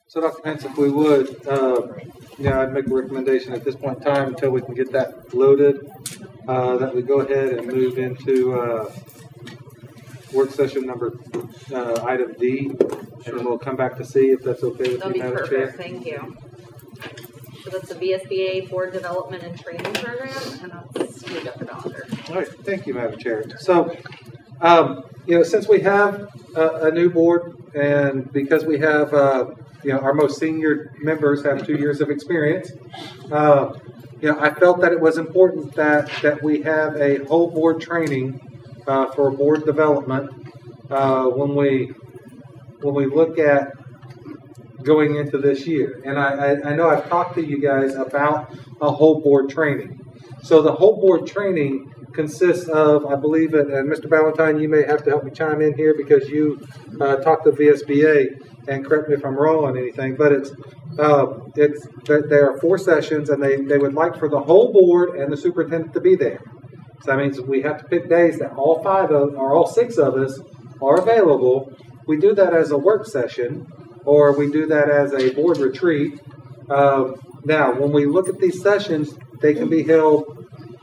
So, Dr. Pence, if we would, I'd make a recommendation at this point in time until we can get that loaded, that we go ahead and move into work session number item D, and then we'll come back to C if that's okay with you, Madam Chair. That'll be perfect. Thank you. So that's the VSBA Board Development and Training Program, and that's you got the doctor. All right, thank you, Madam Chair. So, since we have a new board, and because we have, our most senior members have 2 years of experience, I felt that it was important that we have a whole board training for board development when we look at going into this year. And I know I've talked to you guys about a whole board training. So the whole board training consists of, I believe it, and Mr. Ballantyne, you may have to help me chime in here because you talked to VSBA, and correct me if I'm wrong on anything, but there are 4 sessions, and they would like for the whole board and the superintendent to be there. So that means we have to pick days that all 6 of us are available. We do that as a work session, or we do that as a board retreat. Now, when we look at these sessions, they can be held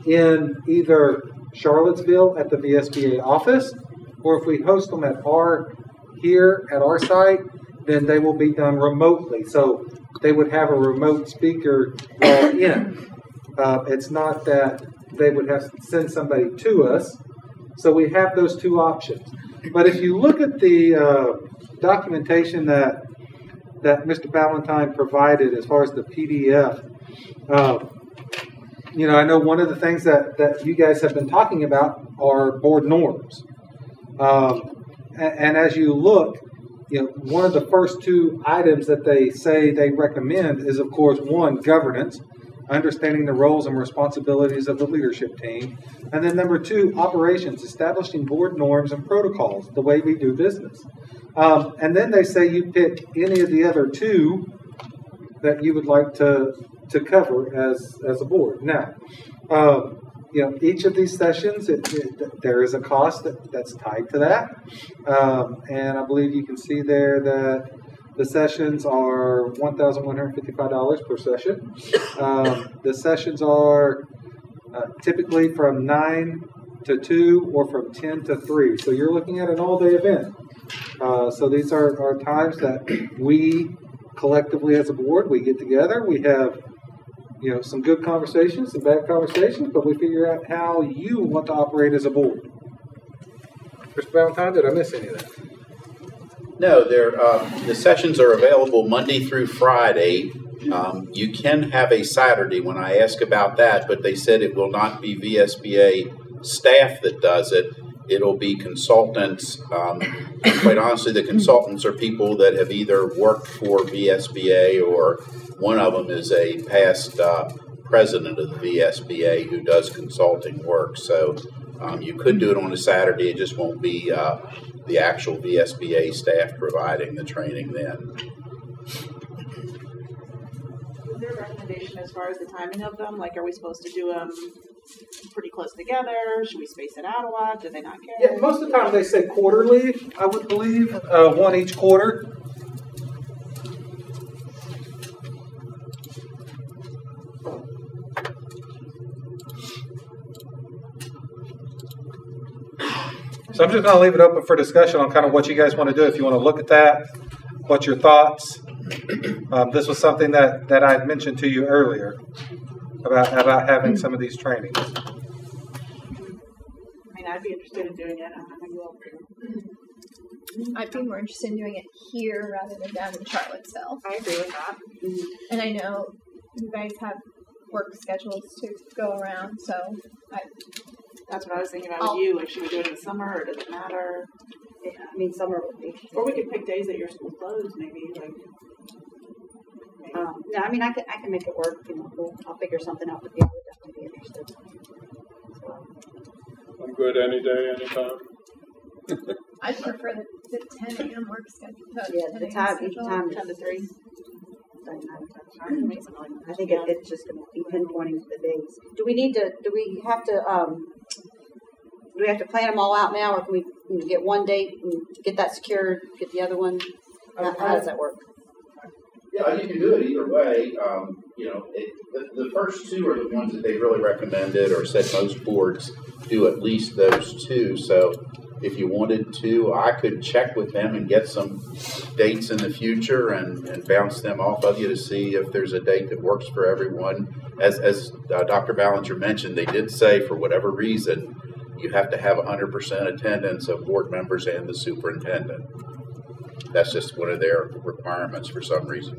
in either Charlottesville at the VSBA office, or if we host them here at our site, then they will be done remotely. So they would have a remote speaker in. It's not that they would have to send somebody to us. So we have those 2 options. But if you look at the documentation that Mr. Ballantyne provided as far as the PDF, I know one of the things that you guys have been talking about are board norms. And as you look, one of the first 2 items that they say they recommend is, of course, 1, governance, understanding the roles and responsibilities of the leadership team. And then number 2, operations, establishing board norms and protocols, the way we do business. And then they say you pick any of the other 2 that you would like to cover as a board. Now, each of these sessions, there is a cost that's tied to that. And I believe you can see there that the sessions are $1,155 per session. The sessions are typically from 9 to 2 or from 10 to 3. So you're looking at an all-day event. So these are times that we collectively as a board, we get together, we have some good conversations, some bad conversations, but we figure out how you want to operate as a board. Mr. Ballantyne, did I miss any of that? No, the sessions are available Monday through Friday. You can have a Saturday when I ask about that, but they said it will not be VSBA staff that does it. It'll be consultants. Quite honestly, the consultants are people that have either worked for VSBA, or one of them is a past president of the VSBA who does consulting work. So you could do it on a Saturday. It just won't be the actual VSBA staff providing the training then. Is there a recommendation as far as the timing of them? Like, are we supposed to do them pretty close together? Should we space it out a lot? Do they not care? Yeah, most of the time they say quarterly, I would believe, 1 each quarter. So I'm just going to leave it open for discussion on kind of what you guys want to do. If you want to look at that, what's your thoughts? This was something that I had mentioned to you earlier about having some of these trainings. I mean, I'd be interested in doing it. I don't know how you all feel. I'd be more interested in doing it here rather than down in Charlottesville. I agree with that. And I know you guys have work schedules to go around, so that's what I was thinking about with you. Like, should we do it in the summer, or does it matter? Yeah, I mean, summer would be. Or we could pick days that your school closed, maybe. Like, no, I mean, I can make it work. I'll figure something out with you. I would definitely be interested. So. I'm good any day, anytime. I prefer the 10 a.m. work schedule. Yeah, the time, each time 10 to 3. I think it's just going to be pinpointing the days. Do we have to plan them all out now, or can we get one date and get that secured, get the other one? How does that work? Yeah, you can do it either way. The first two are the ones that they really recommended or said most boards do at least those two. So if you wanted to, I could check with them and get some dates in the future and bounce them off of you to see if there's a date that works for everyone. As Dr. Ballinger mentioned, they did say for whatever reason, you have to have 100% attendance of board members and the superintendent. That's just one of their requirements for some reason.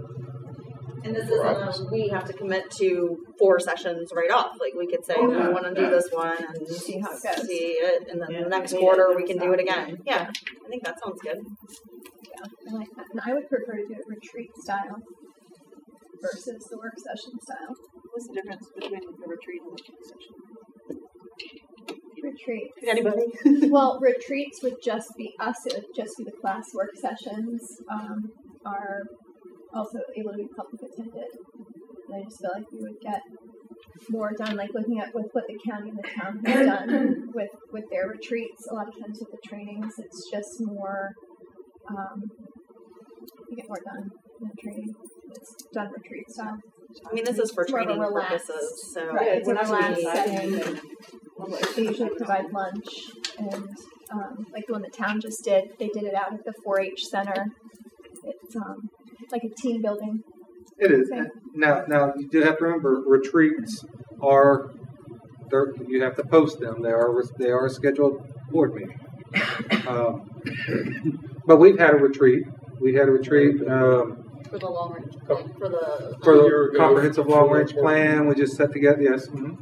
And this isn't we have to commit to 4 sessions right off. Like we could say we want to do this one and See how it goes. see it, and then the next quarter we can do it again. Yeah, I think that sounds good. Yeah, I like that. And I would prefer to do it retreat style versus the work session style. What's the difference between the retreat and the work session? Retreat. Anybody? Well, retreats would just be us. It would just be the class. Work sessions are also able to be public attended. And I just feel like we would get more done, like looking at with what the county and the town has done with their retreats. A lot of times with the trainings, it's just more, you get more done in the training. It's done retreat style. I mean, this is for It's more of a training relaxed- purposes, so Right, it's a We're not relaxed really setting. They usually provide lunch, and like the one the town just did, they did it out at the 4-H center. It's like a team building. It is. Okay. Now you do have to remember, retreats you have to post them. They are a scheduled board meeting. But we've had a retreat. We had a retreat for the long range plan, for the comprehensive long range plan. We just set together, yes, and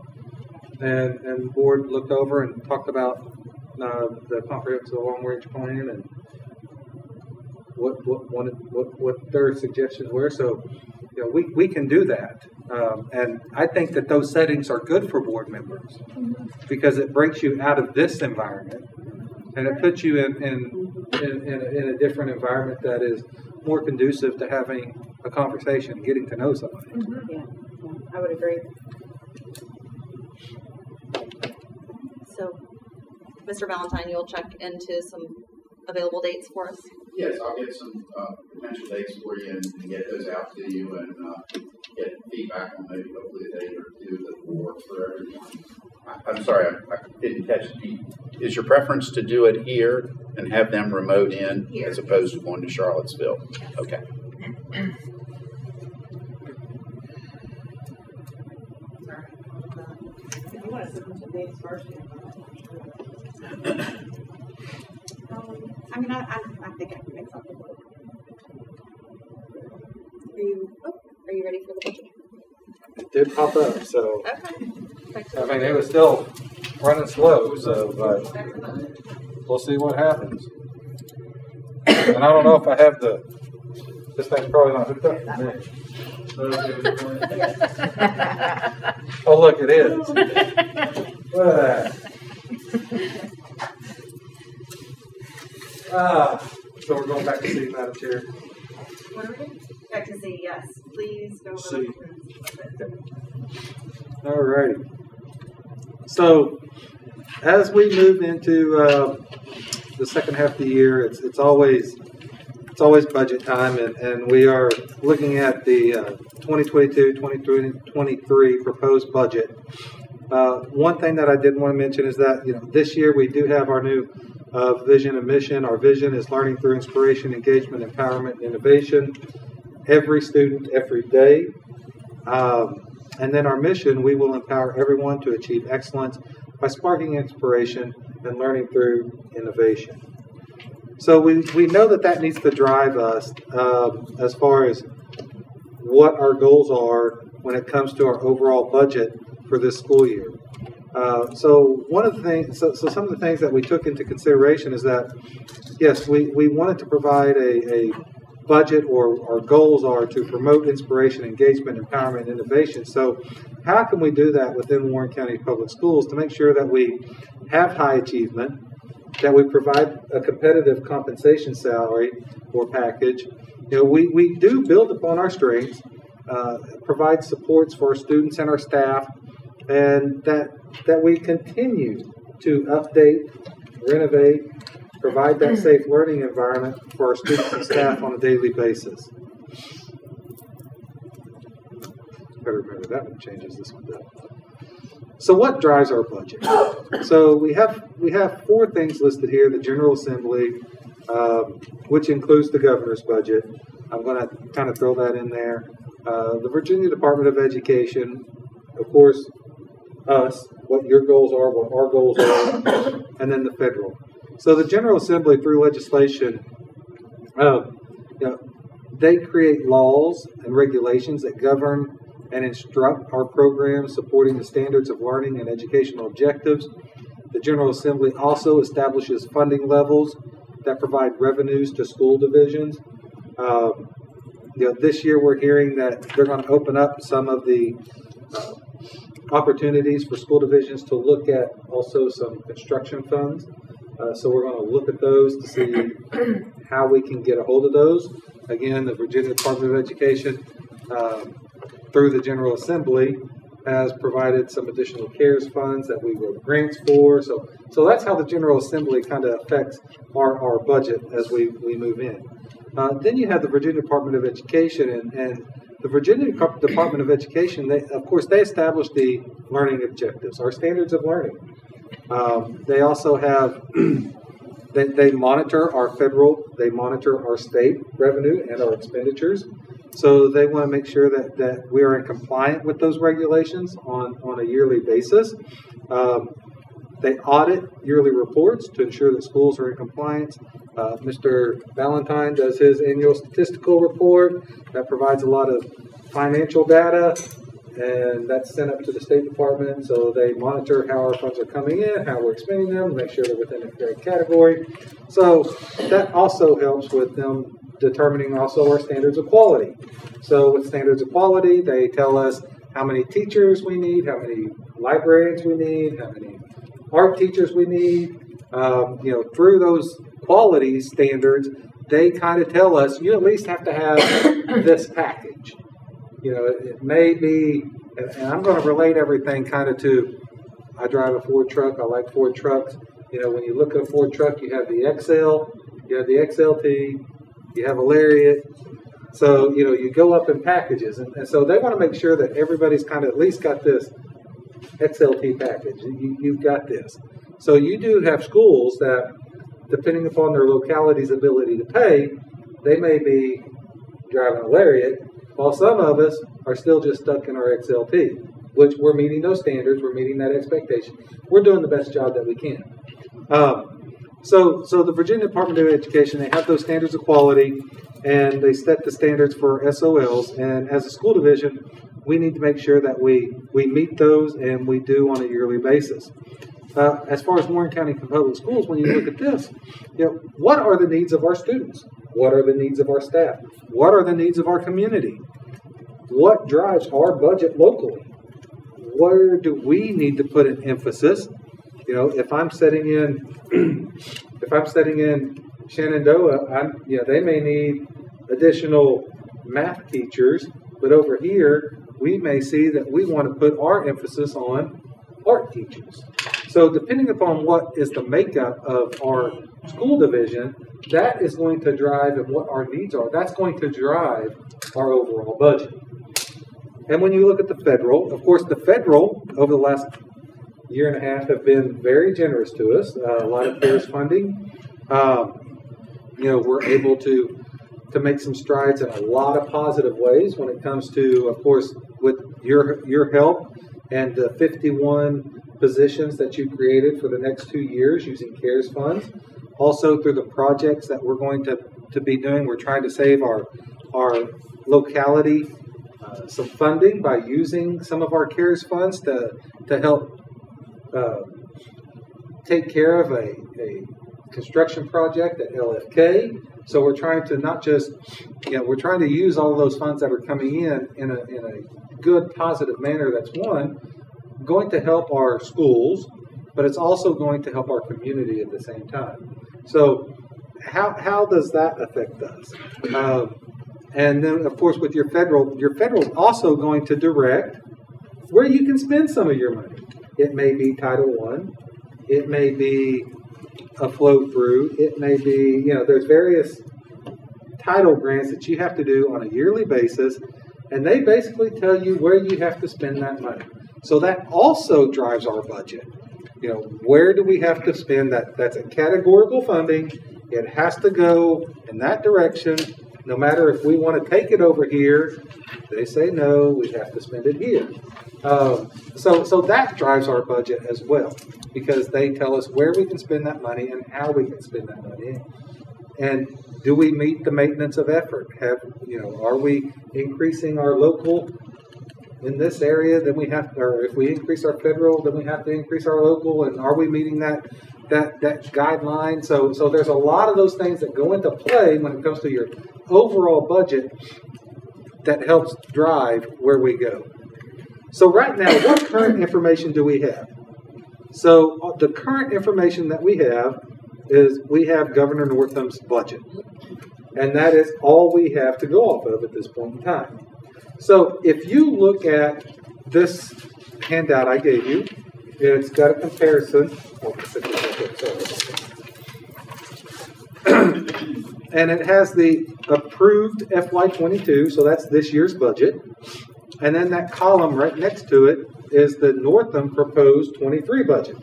the board looked over and talked about the comprehensive long range plan and what their suggestions were. So, we can do that, and I think that those settings are good for board members because it breaks you out of this environment and it puts you in a different environment that is more conducive to having a conversation, getting to know somebody. Yeah, I would agree. So, Mr. Valentine, you'll check into some available dates for us. Yes, I'll get some potential dates for you and get those out to you and get feedback on maybe hopefully a date or two that will work for everyone. I'm sorry, I didn't catch it. Is your preference to do it here and have them remote in Here. as opposed to going to Charlottesville? Okay. If you want to submit some dates first, I mean, I think I can make something work. Are you ready for the budget? It did pop up, so Okay. I mean it was still running slow. So, but we'll see what happens. And I don't know if I have this thing's probably not hooked up to me. Oh, look, it is. Look at that. So we're going back to C, Madam Chair. What are we doing? Back to C, yes. Please go over C. the All right. So as we move into the second half of the year, it's always budget time, and we are looking at the 2022-2023 proposed budget. One thing that I did want to mention is that this year we do have our new vision and mission. Our vision is learning through inspiration, engagement, empowerment, and innovation. Every student, every day. And then our mission, we will empower everyone to achieve excellence by sparking inspiration and learning through innovation. So we know that needs to drive us as far as what our goals are when it comes to our overall budget for this school year. So one of the things, so some of the things that we took into consideration is that, yes, we wanted to provide a budget, or our goals are to promote inspiration, engagement, empowerment, and innovation. So how can we do that within Warren County Public Schools to make sure that we have high achievement, that we provide a competitive compensation salary or package? We do build upon our strengths, provide supports for our students and our staff, and that we continue to update, renovate, provide that safe learning environment for our students and staff on a daily basis. Better remember that one changes, this one does. So what drives our budget? So we have 4 things listed here: the General Assembly, which includes the governor's budget. I'm going to kind of throw that in there. The Virginia Department of Education, of course, us, what your goals are, what our goals are, and then the federal. So the General Assembly, through legislation, they create laws and regulations that govern and instruct our programs supporting the standards of learning and educational objectives. The General Assembly also establishes funding levels that provide revenues to school divisions. This year we're hearing that they're going to open up some of the opportunities for school divisions to look at also some construction funds. So we're going to look at those to see how we can get a hold of those. Again, the Virginia Department of Education, through the General Assembly, has provided some additional CARES funds that we wrote grants for. So that's how the General Assembly kind of affects our budget as we move in. Then you have the Virginia Department of Education, and the Virginia Department of Education, they established the learning objectives, our standards of learning. They also have, they monitor our federal, they monitor our state revenue and our expenditures. So they want to make sure that we are in compliant with those regulations on a yearly basis. They audit yearly reports to ensure that schools are in compliance. Mr. Valentine does his annual statistical report that provides a lot of financial data, and that's sent up to the State Department. So they monitor how our funds are coming in, how we're expending them, make sure they're within a correct category. So that also helps with them determining also our standards of quality. So with standards of quality, they tell us how many teachers we need, how many librarians we need, how many art teachers we need. Through those quality standards, they kind of tell us you at least have to have this package. It may be, and I'm going to relate everything kind of to, I drive a Ford truck, I like Ford trucks. When you look at a Ford truck, you have the XL, you have the XLT, you have a Lariat. So, you go up in packages. And so they want to make sure that everybody's kind of at least got this XLT package. You've got this. So you do have schools that, depending upon their locality's ability to pay, they may be driving a Lariat, while some of us are still just stuck in our XLT, which we're meeting those standards, we're meeting that expectation. We're doing the best job that we can. So the Virginia Department of Education, they have those standards of quality, and they set the standards for SOLs. And as a school division, we need to make sure that we meet those, and we do on a yearly basis. As far as Warren County Public Schools, when you look at this, what are the needs of our students? What are the needs of our staff? What are the needs of our community? What drives our budget locally? Where do we need to put an emphasis? If I'm setting in Shenandoah, they may need additional math teachers, but over here we may see that we want to put our emphasis on art teachers. So depending upon what is the makeup of our school division, that is going to drive, and what our needs are, that's going to drive our overall budget. And when you look at the federal, of course, the federal over the last year and a half have been very generous to us. A lot of CARES funding. We're able to make some strides in a lot of positive ways when it comes to, of course, with your help and the 51 positions that you created for the next 2 years using CARES funds. Also through the projects that we're going to be doing, we're trying to save our locality some funding by using some of our CARES funds to help take care of a construction project at LFK. So we're trying to not just, we're trying to use all of those funds that are coming in a good, positive manner. That's one, going to help our schools, but it's also going to help our community at the same time. So how does that affect us? And then, of course, with your federal is also going to direct where you can spend some of your money. It may be Title I. It may be a flow through. It may be, there's various title grants that you have to do on a yearly basis. And they basically tell you where you have to spend that money. So that also drives our budget. You know, where do we have to spend that? That's a categorical funding. It has to go in that direction. No matter if we want to take it over here, they say no, we have to spend it here. So that drives our budget as well, because they tell us where we can spend that money and how we can spend that money. And do we meet the maintenance of effort? Are we increasing our local in this area? Then we have, or if we increase our federal, then we have to increase our local. And are we meeting that guideline? So there's a lot of those things that go into play when it comes to your overall budget that helps drive where we go. So right now, what current information do we have? So the current information that we have is we have Governor Northam's budget. And that is all we have to go off of at this point in time. So if you look at this handout I gave you, it's got a comparison. And it has the approved FY22, so that's this year's budget. And then that column right next to it is the Northam proposed 23 budget.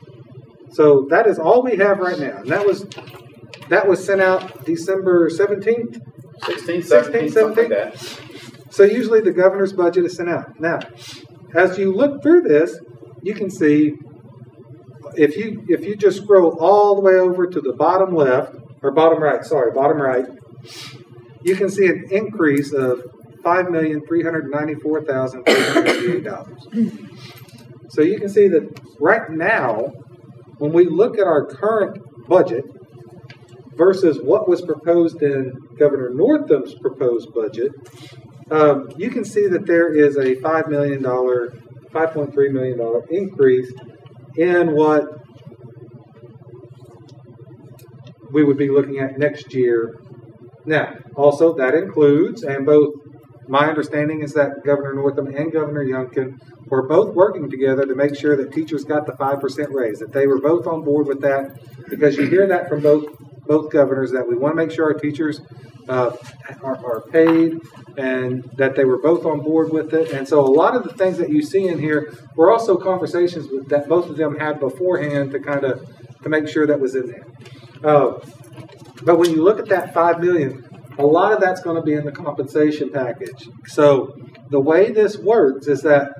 So that is all we have right now. And that was sent out December 17th? 16th, 17th, something like that. So usually the governor's budget is sent out. Now, as you look through this, you can see if you just scroll all the way over to the bottom left, or bottom right, you can see an increase of $5,394,358. So you can see that right now, when we look at our current budget versus what was proposed in Governor Northam's proposed budget, you can see that there is a $5.3 million increase in what we would be looking at next year. Now, also that includes, and both my understanding is that Governor Northam and Governor Youngkin were both working together to make sure that teachers got the 5% raise, that they were both on board with that, because you hear that from both governors, that we want to make sure our teachers are paid, and that they were both on board with it. And so a lot of the things that you see in here were also conversations that both of them had beforehand to make sure that was in there. But when you look at that $5 million, a lot of that's going to be in the compensation package. So the way this works is that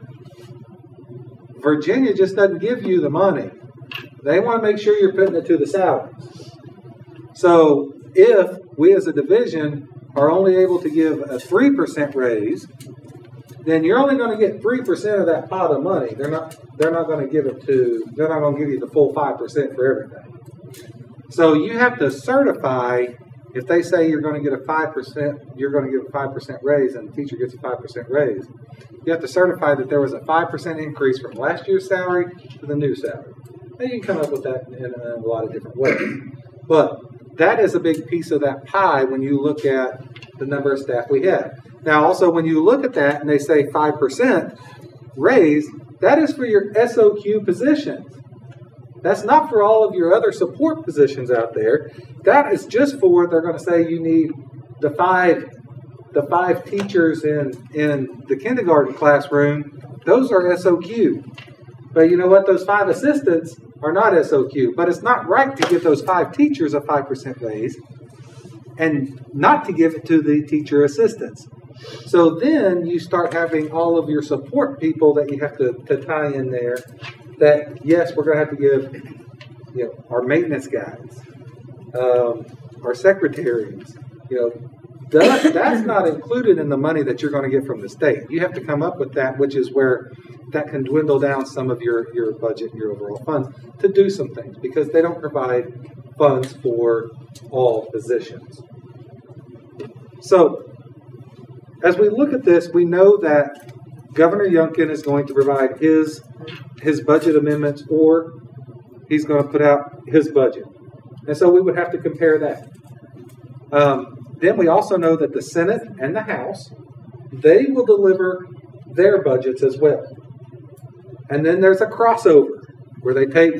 Virginia just doesn't give you the money. They want to make sure you're putting it to the salaries. So if we as a division are only able to give a 3% raise, then you're only going to get 3% of that pot of money. They're not going to give you the full 5% for everything. So you have to certify, if they say you're going to get a 5%, you're going to give a 5% raise, and the teacher gets a 5% raise, you have to certify that there was a 5% increase from last year's salary to the new salary. And you can come up with that in a lot of different ways. But that is a big piece of that pie when you look at the number of staff we have. Now, also, when you look at that and they say 5% raise, that is for your SOQ positions. That's not for all of your other support positions out there. That is just for, they're going to say you need the five teachers in the kindergarten classroom. Those are SOQ. But you know what? Those 5 assistants are not SOQ. But it's not right to give those 5 teachers a 5% raise and not to give it to the teacher assistants. So then you start having all of your support people that you have to tie in there. That, yes, we're going to have to give, our maintenance guys, our secretaries, that's not included in the money that you're going to get from the state. You have to come up with that, which is where that can dwindle down some of your budget, your overall funds, to do some things, because they don't provide funds for all positions. So, as we look at this, we know that Governor Youngkin is going to provide his budget amendments, or he's going to put out his budget. And so we would have to compare that. Then we also know that the Senate and the House, they will deliver their budgets as well. And then there's a crossover where they take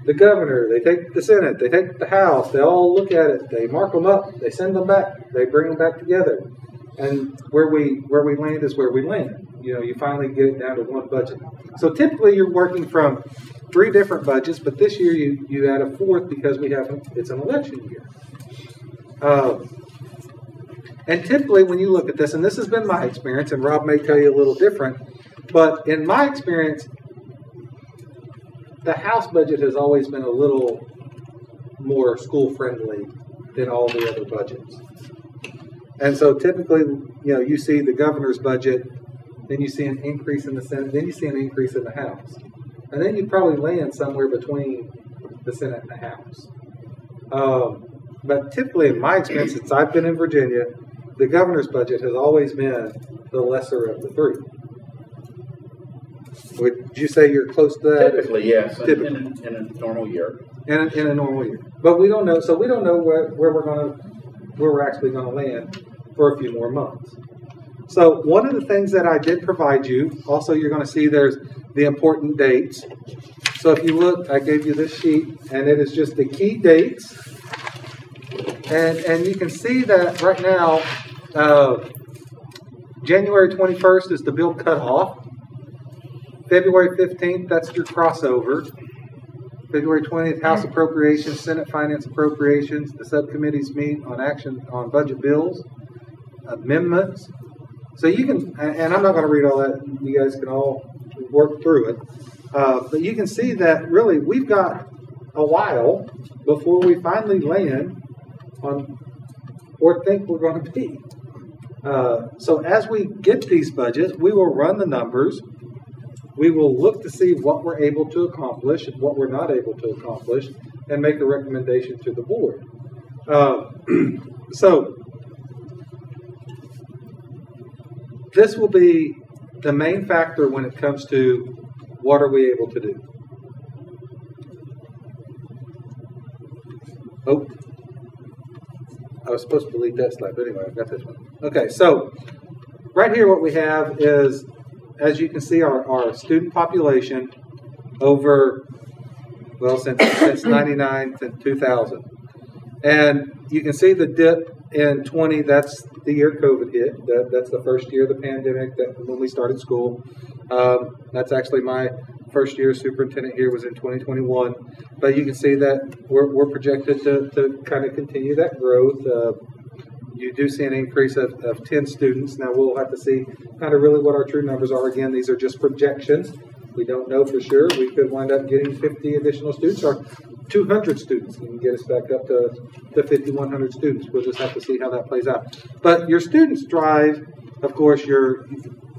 the governor, they take the Senate, they take the House, they all look at it, they mark them up, they send them back, they bring them back together. And where we land is where we land. You finally get it down to one budget. So typically you're working from 3 different budgets, but this year you add a 4th because it's an election year. And typically when you look at this, and this has been my experience, and Rob may tell you a little different, but in my experience, the House budget has always been a little more school-friendly than all the other budgets. And so typically, you see the governor's budget, then you see an increase in the Senate, then you see an increase in the House. And then you probably land somewhere between the Senate and the House. But typically, in my experience, since I've been in Virginia, the governor's budget has always been the lesser of the 3. Would you say you're close to that? Typically, yes. Typically. In a normal year. In a normal year. But we don't know, so we don't know where we're actually going to land for a few more months. So one of the things that I did provide you, also you're going to see there's the important dates. So if you look, I gave you this sheet, and it is just the key dates. And you can see that right now, January 21st is the bill cutoff. February 15th, that's your crossover. February 20th, House Appropriations, Senate Finance Appropriations. The subcommittees meet on action on budget bills, amendments. So you can, and I'm not going to read all that. You guys can all work through it. But you can see that really we've got a while before we finally land on or think we're going to be. So as we get these budgets, we will run the numbers. We will look to see what we're able to accomplish and what we're not able to accomplish and make a recommendation to the board. So this will be the main factor when it comes to what are we able to do. Oh, I was supposed to delete that slide, but anyway, I've got this one. Okay, so right here what we have is, as you can see, our student population over, well, since 99 to 2000. And you can see the dip in 20, that's the year COVID hit. That's the first year of the pandemic when we started school. That's actually my first year as superintendent here was in 2021. But you can see that we're projected to kind of continue that growth. You do see an increase of 10 students. Now we'll have to see kind of really what our true numbers are. Again, these are just projections. We don't know for sure. We could wind up getting 50 additional students or 200 students and get us back up to 5,100 students. We'll just have to see how that plays out. But your students drive, of course, your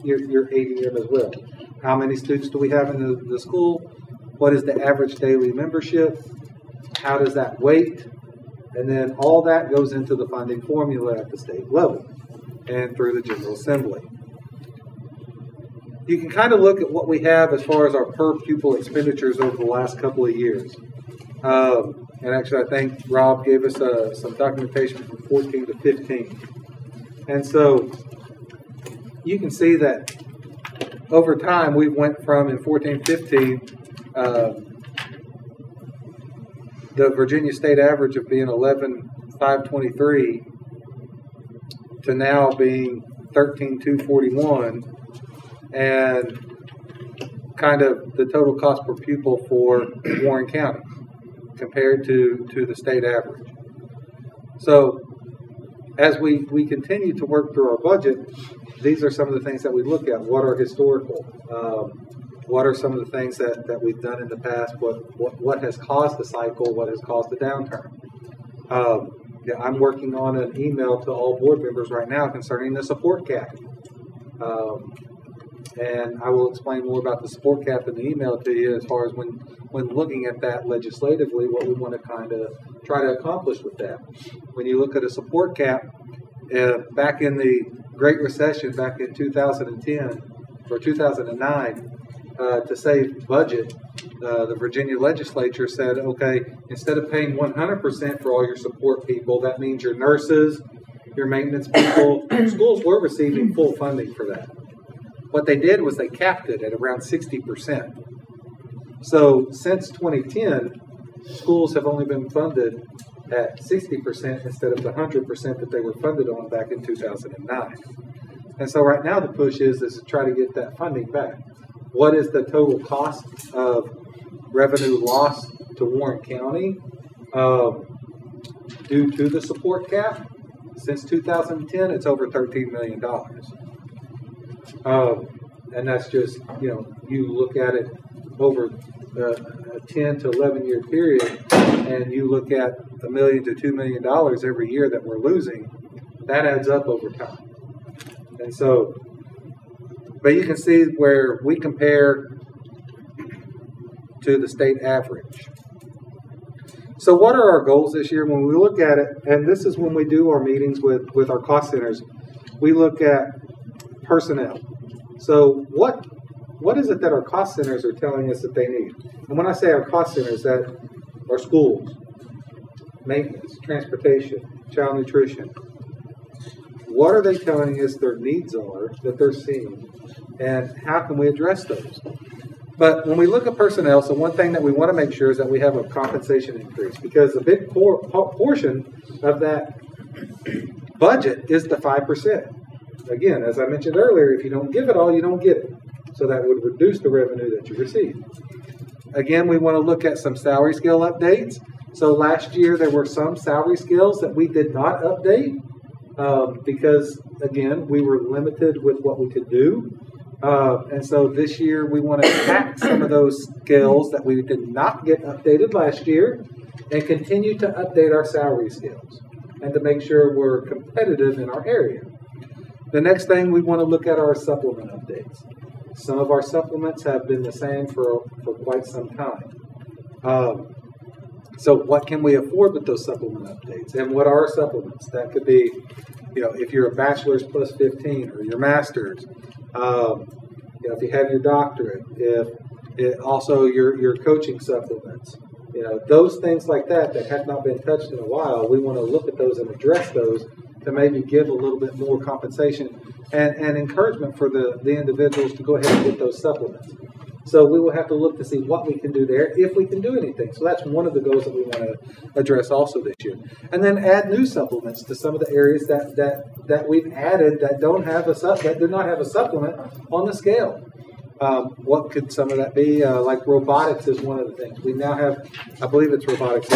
ADM as well. How many students do we have in the school? What is the average daily membership? How does that weight? And then all that goes into the funding formula at the state level and through the General Assembly. You can kind of look at what we have as far as our per-pupil expenditures over the last couple of years. And actually, I think Rob gave us some documentation from 14 to 15. And so you can see that over time, we went from, in 14-15, the Virginia state average of being 11,523 to now being 13,241, and kind of the total cost per pupil for Warren County compared to the state average. So as we continue to work through our budget, these are some of the things that we look at. What are historical? What are some of the things that we've done in the past? What has caused the cycle? What has caused the downturn? I'm working on an email to all board members right now concerning the support cap. And I will explain more about the support cap in the email to you as far as when looking at that legislatively, what we want to kind of try to accomplish with that. When you look at a support cap, back in the Great Recession, back in 2010 or 2009, to save budget, the Virginia legislature said, okay, instead of paying 100% for all your support people, that means your nurses, your maintenance people, schools were receiving full funding for that. What they did was they capped it at around 60%. So since 2010, schools have only been funded at 60% instead of the 100% that they were funded on back in 2009. And so right now the push is to try to get that funding back. What is the total cost of revenue loss to Warren County due to the support cap? Since 2010, it's over $13 million. And that's just, you look at it over a 10 to 11 year period, and you look at $1 million to $2 million every year that we're losing, that adds up over time. And so, but you can see where we compare to the state average. So what are our goals this year? When we look at it, and this is when we do our meetings with our cost centers, we look at personnel. So what is it that our cost centers are telling us that they need? And when I say our cost centers, that are schools, maintenance, transportation, child nutrition. What are they telling us their needs are that they're seeing, and how can we address those? But when we look at personnel, so one thing that we want to make sure is that we have a compensation increase, because a big portion of that budget is the 5%. Again, as I mentioned earlier, if you don't give it all, you don't get it. So that would reduce the revenue that you receive. Again, we want to look at some salary scale updates. So last year there were some salary scales that we did not update because, again, we were limited with what we could do. And so this year we want to hack some of those scales that we did not get updated last year and continue to update our salary scales and to make sure we're competitive in our area. The next thing, we want to look at our supplement updates. Some of our supplements have been the same for quite some time. So what can we afford with those supplement updates? And what are supplements? That could be, if you're a bachelor's plus 15 or your master's, if you have your doctorate, also your coaching supplements, those things like that have not been touched in a while. We want to look at those and address those to maybe give a little bit more compensation and encouragement for the individuals to go ahead and get those supplements. So we will have to look to see what we can do there, if we can do anything. So that's one of the goals that we want to address also this year. And then add new supplements to some of the areas that we've added that do not have a supplement on the scale. What could some of that be? Like robotics is one of the things. We now have, I believe it's robotics,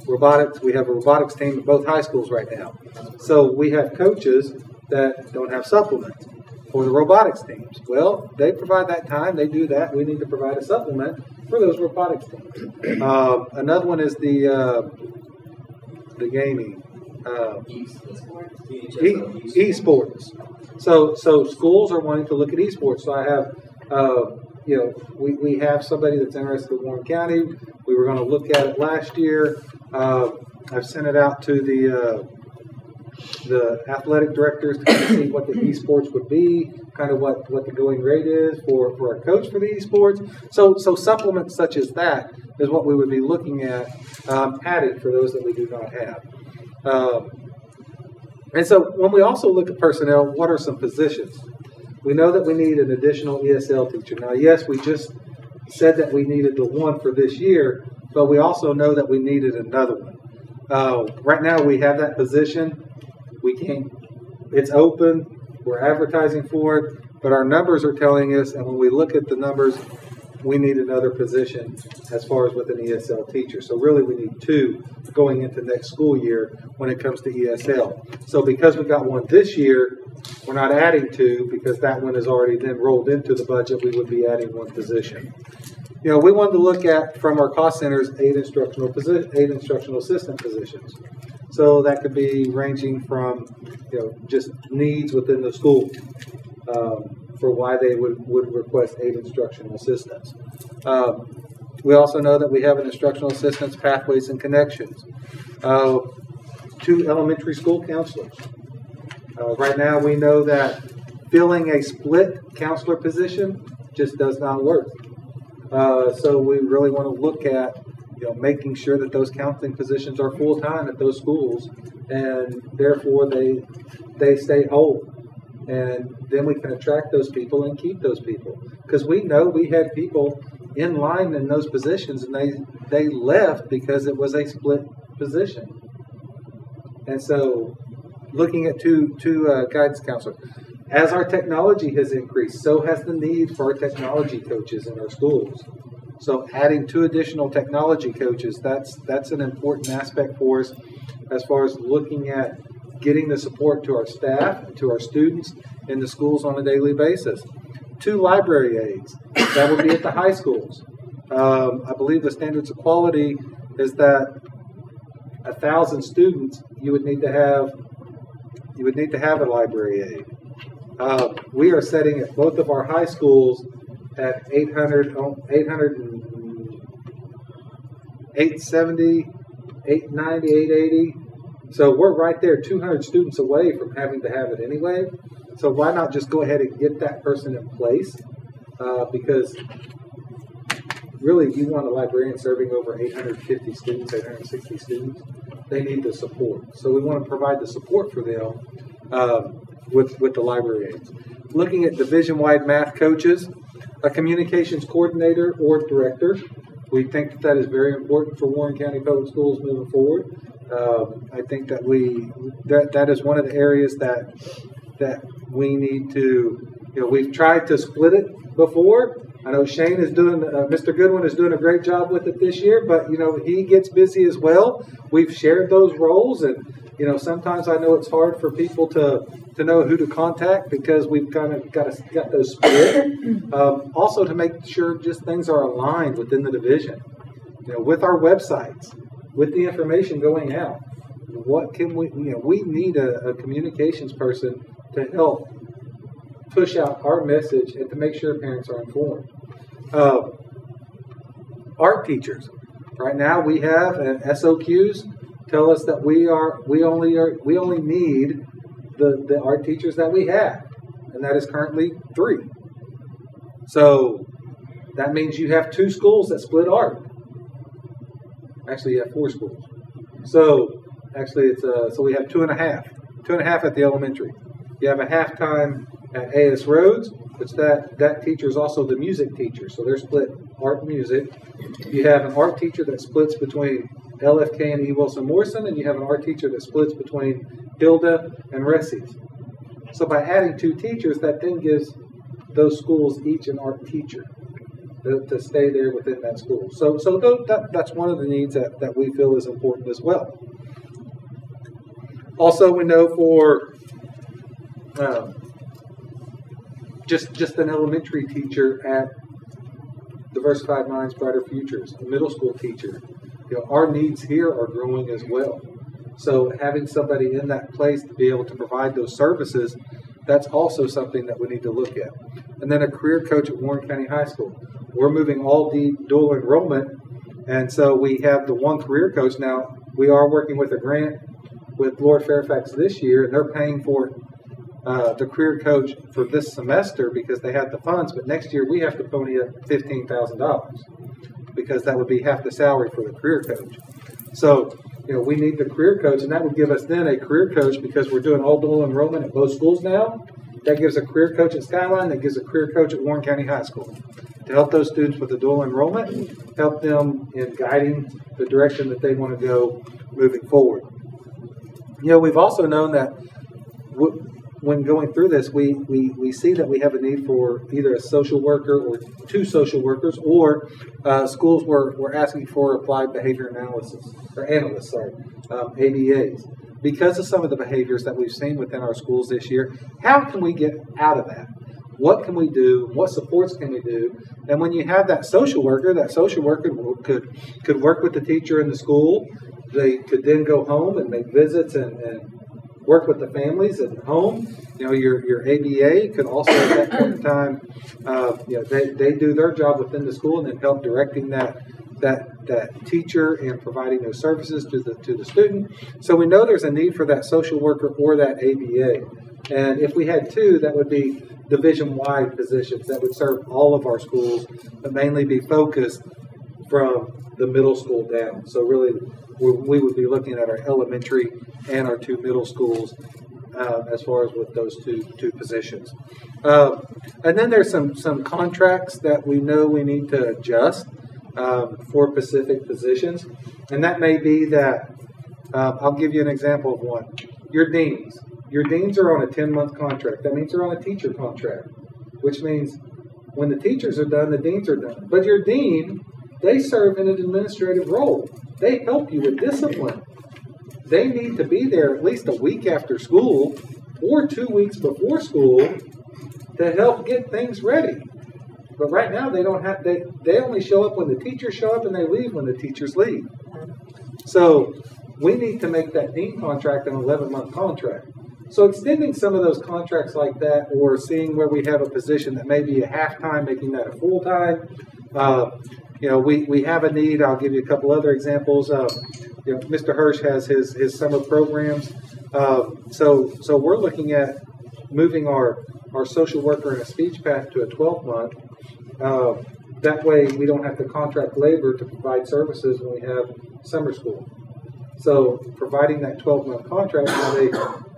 robotics. We have a robotics team at both high schools right now. So we have coaches that don't have supplements for the robotics teams. Well, they provide that time. They do that. We need to provide a supplement for those robotics teams. Another one is the gaming. Esports. So schools are wanting to look at esports. So I have, we have somebody that's interested in Warren County. We were going to look at it last year. I've sent it out to the athletic directors to kind of see what the esports would be, kind of what the going rate is for a coach for the esports. So supplements such as that is what we would be looking at adding for those that we do not have. And so when we also look at personnel, what are some positions? We know that we need an additional ESL teacher. Now, yes, we just said that we needed the one for this year, but we also know that we needed another one. Right now we have that position. It's open. We're advertising for it, but our numbers are telling us, and when we look at the numbers, we need another position as far as with an ESL teacher. So really we need two going into next school year when it comes to ESL. So because we got one this year, we're not adding two because that one is already then rolled into the budget. We would be adding one position. We wanted to look at, from our cost centers, 8 instructional assistant positions. So that could be ranging from, just needs within the school for why they would request 8 instructional assistants. We also know that we have an instructional assistants, pathways, and connections. 2 elementary school counselors. Right now we know that filling a split counselor position just does not work. So we really want to look at making sure that those counseling positions are full-time at those schools, and therefore they stay whole. And then we can attract those people and keep those people. Because we know we had people in line in those positions, and they left because it was a split position. And so, looking at two guidance counselors, as our technology has increased, so has the need for our technology coaches in our schools. So adding 2 additional technology coaches, that's an important aspect for us as far as looking at getting the support to our staff and to our students in the schools on a daily basis. 2 library aides, that would be at the high schools. I believe the standards of quality is that 1,000 students, you would need to have a library aide. We are setting at both of our high schools at 870, 890, 880. So we're right there, 200 students away from having to have it anyway. So why not just go ahead and get that person in place? Because really, you want a librarian serving over 850 students, 860 students. They need the support. So we want to provide the support for them with the library aides. Looking at division-wide math coaches, a communications coordinator or director. We think that is very important for Warren County Public Schools moving forward. I think that that is one of the areas that we need to, we've tried to split it before. I know Shane is doing, Mr. Goodwin is doing a great job with it this year, but, he gets busy as well. We've shared those roles, and, sometimes I know it's hard for people to know who to contact because we've kind of got those split. Also to make sure just things are aligned within the division, with our websites, with the information going out. What can we need a communications person to help push out our message and to make sure parents are informed. Art teachers. Right now we have SOQs tell us that we only need the art teachers that we have, and that is currently 3. So that means you have 2 schools that split art. Actually, you have 4 schools. So actually, so we have 2.5 at the elementary. You have a half-time at AS Rhodes, which that teacher is also the music teacher, so they're split art and music. You have an art teacher that splits between LFK and E. Wilson Morrison, and you have an art teacher that splits between Hilda and Ressy's. So by adding 2 teachers, that then gives those schools each an art teacher to stay there within that school. So that's one of the needs that we feel is important as well. Also, we know for just an elementary teacher at Diversified Minds, Brighter Futures, a middle school teacher, our needs here are growing as well. So having somebody in that place to be able to provide those services, that's also something that we need to look at. And then a career coach at Warren County High School. We're moving all dual enrollment, and so we have the 1 career coach now. We are working with a grant with Lord Fairfax this year, and they're paying for the career coach for this semester because they have the funds, but next year we have to pony up $15,000 because that would be half the salary for the career coach. So, we need the career coach, and that would give us then a career coach because we're doing all dual enrollment at both schools now. That gives a career coach at Skyline, that gives a career coach at Warren County High School to help those students with the dual enrollment, help them in guiding the direction that they want to go moving forward. We've also known that when going through this, we see that we have a need for either a social worker or 2 social workers, or schools we're asking for applied behavior analysis, or analysts, ABAs. Because of some of the behaviors that we've seen within our schools this year, how can we get out of that? What can we do? What supports can we do? And when you have that social worker could work with the teacher in the school. They could then go home and make visits and work with the families at home. Your ABA could also at that point in time, they do their job within the school and then help directing that teacher and providing those services to the student. So we know there's a need for that social worker or that ABA. And if we had 2, that would be division-wide positions that would serve all of our schools, but mainly be focused from the middle school down. So really, we would be looking at our elementary and our 2 middle schools as far as with those two positions. And then there's some contracts that we know we need to adjust for specific positions. And that may be that, I'll give you an example of one. Your deans. Your deans are on a 10-month contract. That means they're on a teacher contract, which means when the teachers are done, the deans are done. But your dean, they serve in an administrative role. They help you with discipline. They need to be there at least a week after school or 2 weeks before school to help get things ready. But right now they don't have, they only show up when the teachers show up and they leave when the teachers leave. So we need to make that dean contract an 11-month contract. So extending some of those contracts like that, or seeing where we have a position that may be a half-time, making that a full-time. We have a need. I'll give you a couple other examples. Mr. Hirsch has his summer programs. So we're looking at moving our social worker and a speech path to a 12-month. That way we don't have to contract labor to provide services when we have summer school. So providing that 12-month contract,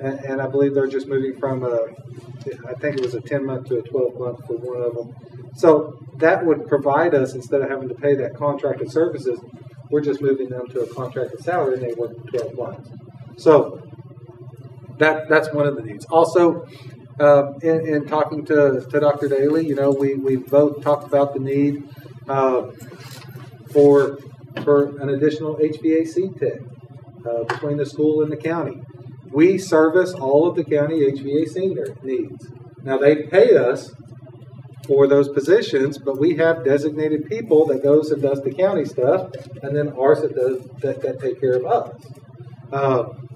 and I believe they're just moving from I think it was a 10-month to a 12-month for one of them. So that would provide us, instead of having to pay that contracted services, we're just moving them to a contracted salary and they work 12 months. So that's one of the needs. Also, in talking to Dr. Daly, we both talked about the need for an additional HVAC tech between the school and the county. We service all of the county HVAC needs. Now, they pay us for those positions, but we have designated people that goes and does the county stuff, and then ours that take care of us.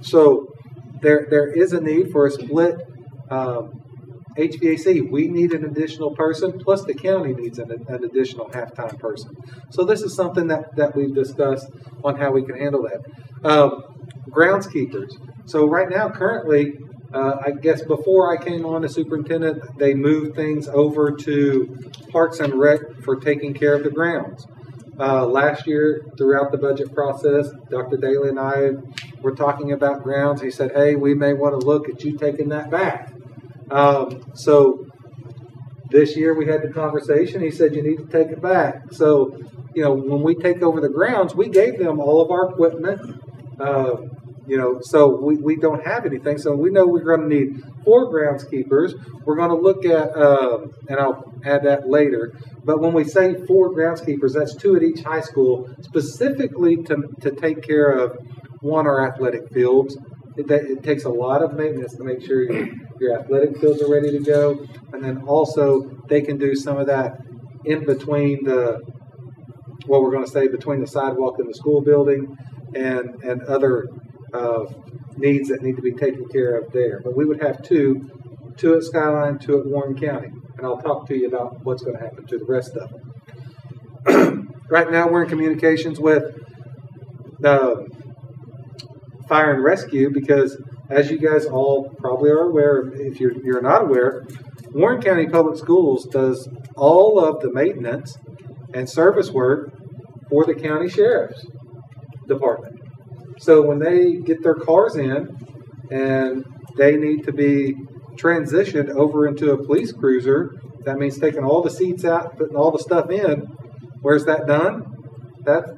So there is a need for a split HVAC. We need an additional person, plus the county needs an additional half-time person. So this is something that we've discussed on how we can handle that. Groundskeepers. So right now, currently, I guess before I came on as superintendent, they moved things over to Parks and Rec for taking care of the grounds. Last year, throughout the budget process, Dr. Daly and I were talking about grounds. He said, hey, we may want to look at you taking that back. So this year we had the conversation. He said, you need to take it back. So, when we take over the grounds, we gave them all of our equipment. So we don't have anything. So we know we're going to need 4 groundskeepers. We're going to look at, and I'll add that later, but when we say 4 groundskeepers, that's 2 at each high school, specifically to take care of, one, our athletic fields. It takes a lot of maintenance to make sure your athletic fields are ready to go. And then also they can do some of that in between between the sidewalk and the school building and other needs that need to be taken care of there. But we would have 2 at Skyline, 2 at Warren County. And I'll talk to you about what's going to happen to the rest of them. Right now we're in communications with Fire and Rescue, because as you guys all probably are aware, if you're not aware, Warren County Public Schools does all of the maintenance and service work for the county sheriff's department. So when they get their cars in and they need to be transitioned over into a police cruiser, that means taking all the seats out, putting all the stuff in. Where's that done? That's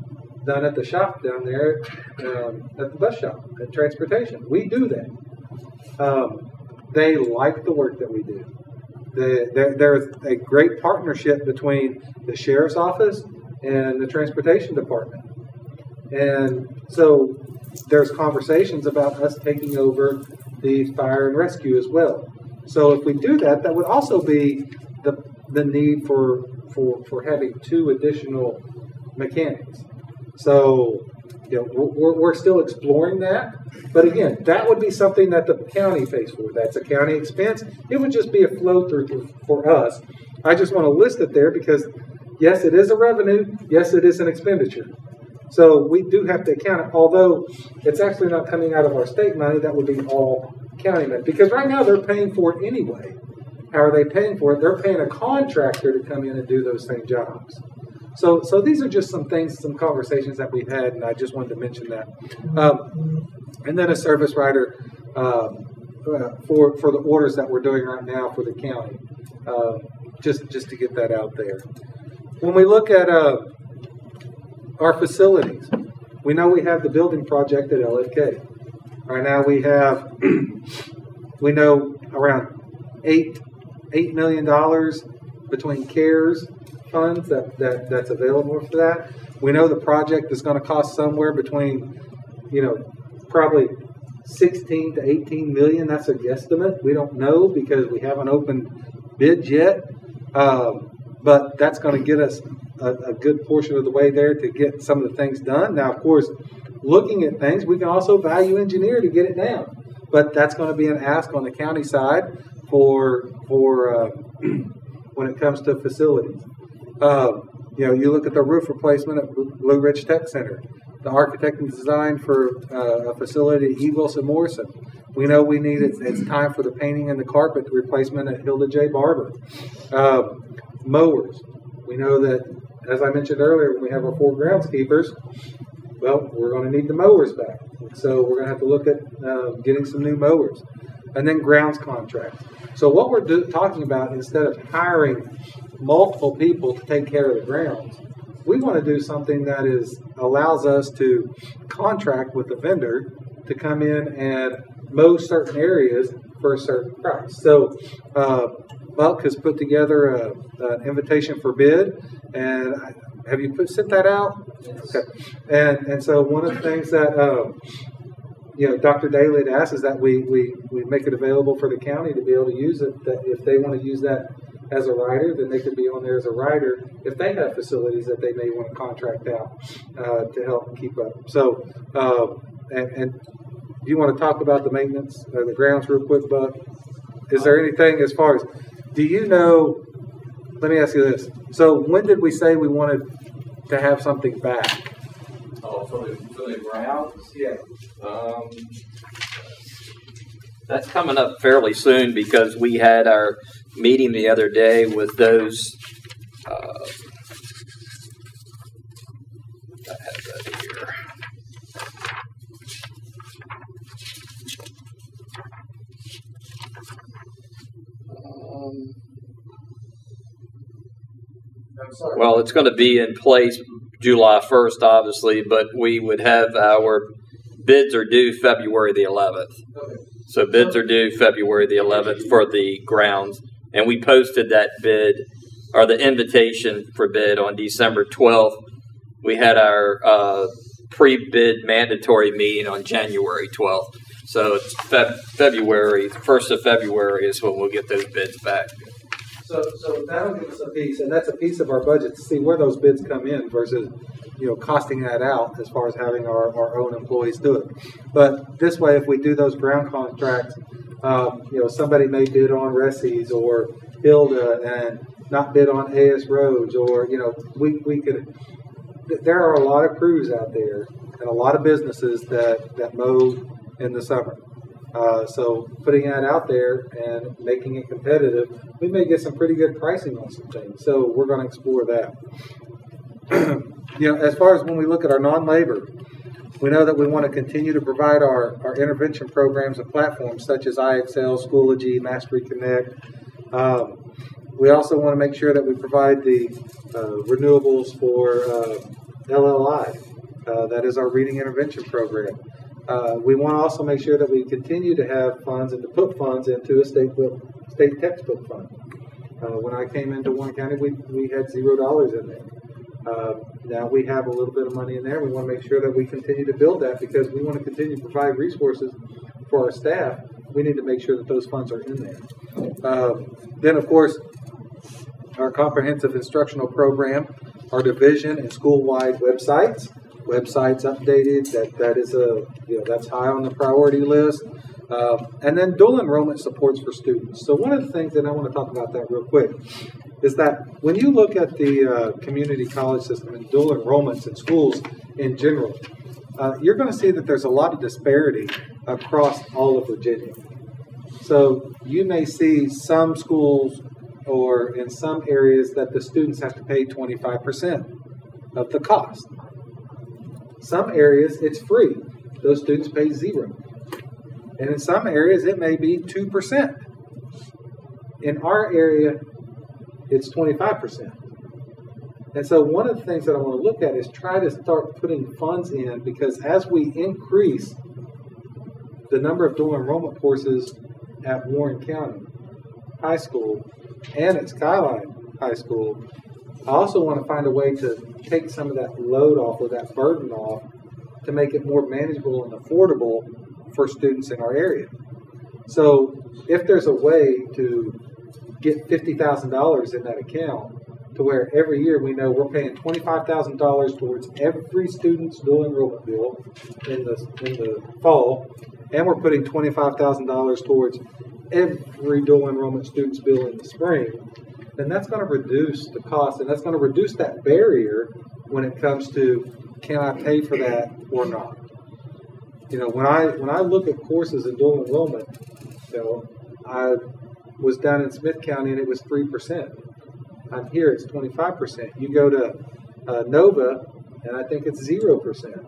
done at the shop down there, at the bus shop, at transportation. We do that. They like the work that we do. There's a great partnership between the sheriff's office and the transportation department. And so there's conversations about us taking over the fire and rescue as well. So if we do that, that would also be the need for having 2 additional mechanics. So we're still exploring that. But again, that would be something that the county pays for. That's a county expense. It would just be a flow through for us. I just want to list it there because, yes, it is a revenue. Yes, it is an expenditure. So we do have to account it, although it's actually not coming out of our state money. That would be all county money. Because right now they're paying for it anyway. How are they paying for it? They're paying a contractor to come in and do those same jobs. So these are just some things, some conversations that we've had, and I just wanted to mention that. And then a service rider for the orders that we're doing right now for the county. Just to get that out there. When we look at our facilities, we know we have the building project at LFK. Right now we have, we know around $8 million between CARES funds that's available for that. We know the project is going to cost somewhere between, probably 16 to 18 million. That's a guesstimate. We don't know because we haven't opened bids yet. But that's going to get us a good portion of the way there to get some of the things done. Now, of course, looking at things, we can also value engineer to get it down. But that's going to be an ask on the county side for when it comes to facilities. You look at the roof replacement at Blue Ridge Tech Center, the architect and design for a facility at E. Wilson Morrison. We know we need it's time for the painting and the carpet replacement at Hilda J. Barber. Mowers. We know that, as I mentioned earlier, when we have our 4 groundskeepers, well, we're going to need the mowers back. So we're going to have to look at getting some new mowers. And then grounds contracts. So what we're talking about, instead of hiring multiple people to take care of the grounds, we want to do something that allows us to contract with the vendor to come in and mow certain areas for a certain price. So Buck has put together an invitation for bid, and have you sent that out? Yes. Okay. And so one of the things that Dr. Daly had asked is that we make it available for the county to be able to use it. That if they want to use that as a rider, then they could be on there as a rider if they have facilities that they may want to contract out to help keep up. So, and do you want to talk about the maintenance of the grounds real quick, Buck? Is there anything as far as, do you know, let me ask you this. So when did we say we wanted to have something back? Oh, for the grounds? Yeah. That's coming up fairly soon because we had our meeting the other day with those. I have that here. Well, it's going to be in place July 1st, obviously, but we would have our bids are due February the 11th. Okay. So bids are due February the 11th for the grounds. And we posted that bid, or the invitation for bid, on December 12th. We had our pre-bid mandatory meeting on January 12th. So it's February, 1st of February is when we'll get those bids back. So that'll give us a piece, and that's a piece of our budget to see where those bids come in versus, costing that out as far as having our own employees do it. But this way, if we do those ground contracts, somebody may bid on Ressi's or Hilda and not bid on AS Roads, or, we could, there are a lot of crews out there and a lot of businesses that mow in the summer. So putting that out there and making it competitive, we may get some pretty good pricing on some things. So we're going to explore that. As far as when we look at our non-labor, we know that we want to continue to provide our intervention programs and platforms such as iExcel, Schoology, Mastery Connect. We also want to make sure that we provide the renewables for LLI. That is our reading intervention program. We want to also make sure that we continue to have funds and to put funds into a state textbook fund. When I came into Warren County, we had $0 in there. Now we have a little bit of money in there. We want to make sure that we continue to build that because we want to continue to provide resources for our staff. We need to make sure that those funds are in there. Then, of course, our comprehensive instructional program, our division and school-wide websites updated. That is that's high on the priority list. And then dual enrollment supports for students. So one of the things that I want to talk about that real quick is that when you look at the community college system and dual enrollments in schools in general, you're going to see that there's a lot of disparity across all of Virginia. So you may see some schools or in some areas that the students have to pay 25% of the cost. Some areas it's free. Those students pay $0. And in some areas, it may be 2%. In our area, it's 25%. And so one of the things that I want to look at is try to start putting funds in, because as we increase the number of dual enrollment courses at Warren County High School and at Skyline High School, I also want to find a way to take some of that load off or that burden off to make it more manageable and affordable for students in our area. So if there's a way to get $50,000 in that account to where every year we know we're paying $25,000 towards every student's dual enrollment bill in the fall, and we're putting $25,000 towards every dual enrollment student's bill in the spring, then that's going to reduce the cost, and that's going to reduce that barrier when it comes to, can I pay for that or not? You know, when I look at courses in dual enrollment, you know, I was down in Smith County and it was 3%. I'm here, it's 25%. You go to Nova, and I think it's 0%.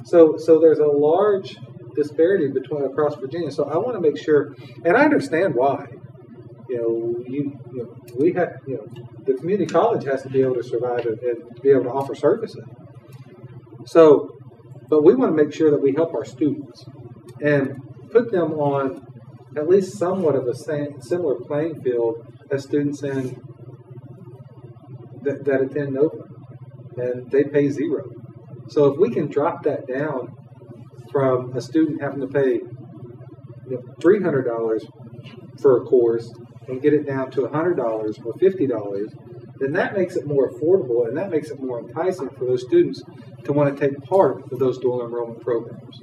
So there's a large disparity across Virginia. So I want to make sure, and I understand why. We have, the community college has to be able to survive and be able to offer services. So, but we want to make sure that we help our students and put them on at least somewhat of a similar playing field as students in that attend Nova, and they pay 0. So if we can drop that down from a student having to pay $300 for a course and get it down to $100 or $50, then that makes it more affordable and that makes it more enticing for those students to want to take part of those dual enrollment programs.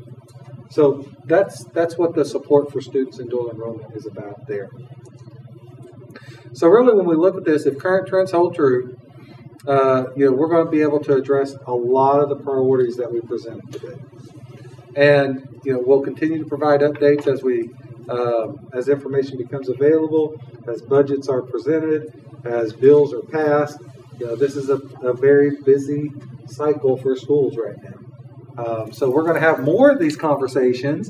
So that's what the support for students in dual enrollment is about there. So really, when we look at this, if current trends hold true, we're going to be able to address a lot of the priorities that we presented today. And we'll continue to provide updates as information becomes available, as budgets are presented, as bills are passed. This is a very busy cycle for schools right now. So we're going to have more of these conversations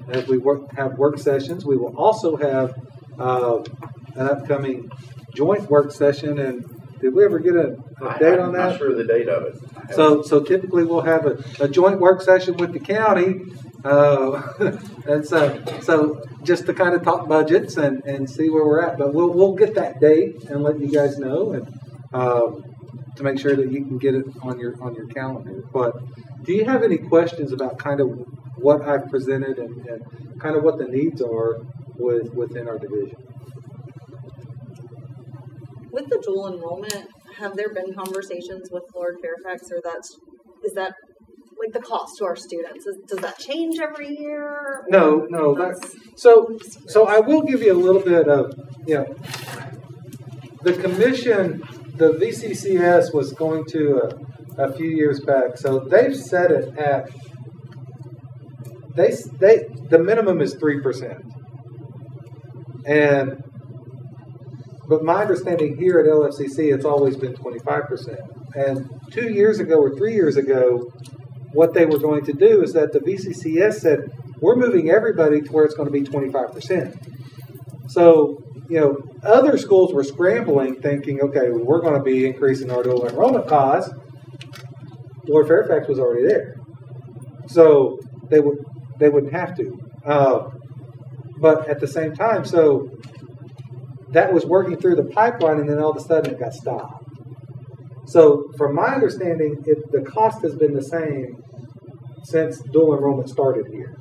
as we have work sessions. We will also have an upcoming joint work session. And did we ever get a date on that? I'm not sure of the date of it. So typically we'll have a joint work session with the county, and so just to kind of talk budgets and see where we're at. But we'll get that date and let you guys know, and to make sure that you can get it on your calendar. But do you have any questions about kind of what I've presented and kind of what the needs are within our division? With the dual enrollment, have there been conversations with Lord Fairfax, or is that like the cost to our students? Does that change every year? No. So I will give you a little bit of, the commission, the VCCS was going to a few years back. So they've set it at, the minimum is 3%. But my understanding here at LFCC, it's always been 25%. And 2 years ago or 3 years ago, what they were going to do is that the VCCS said, we're moving everybody to where it's going to be 25%. So, other schools were scrambling, thinking, okay, we're going to be increasing our dual enrollment costs. Lord Fairfax was already there. So they wouldn't have to. But at the same time, so that was working through the pipeline, and then all of a sudden it got stopped. So from my understanding, the cost has been the same since dual enrollment started here.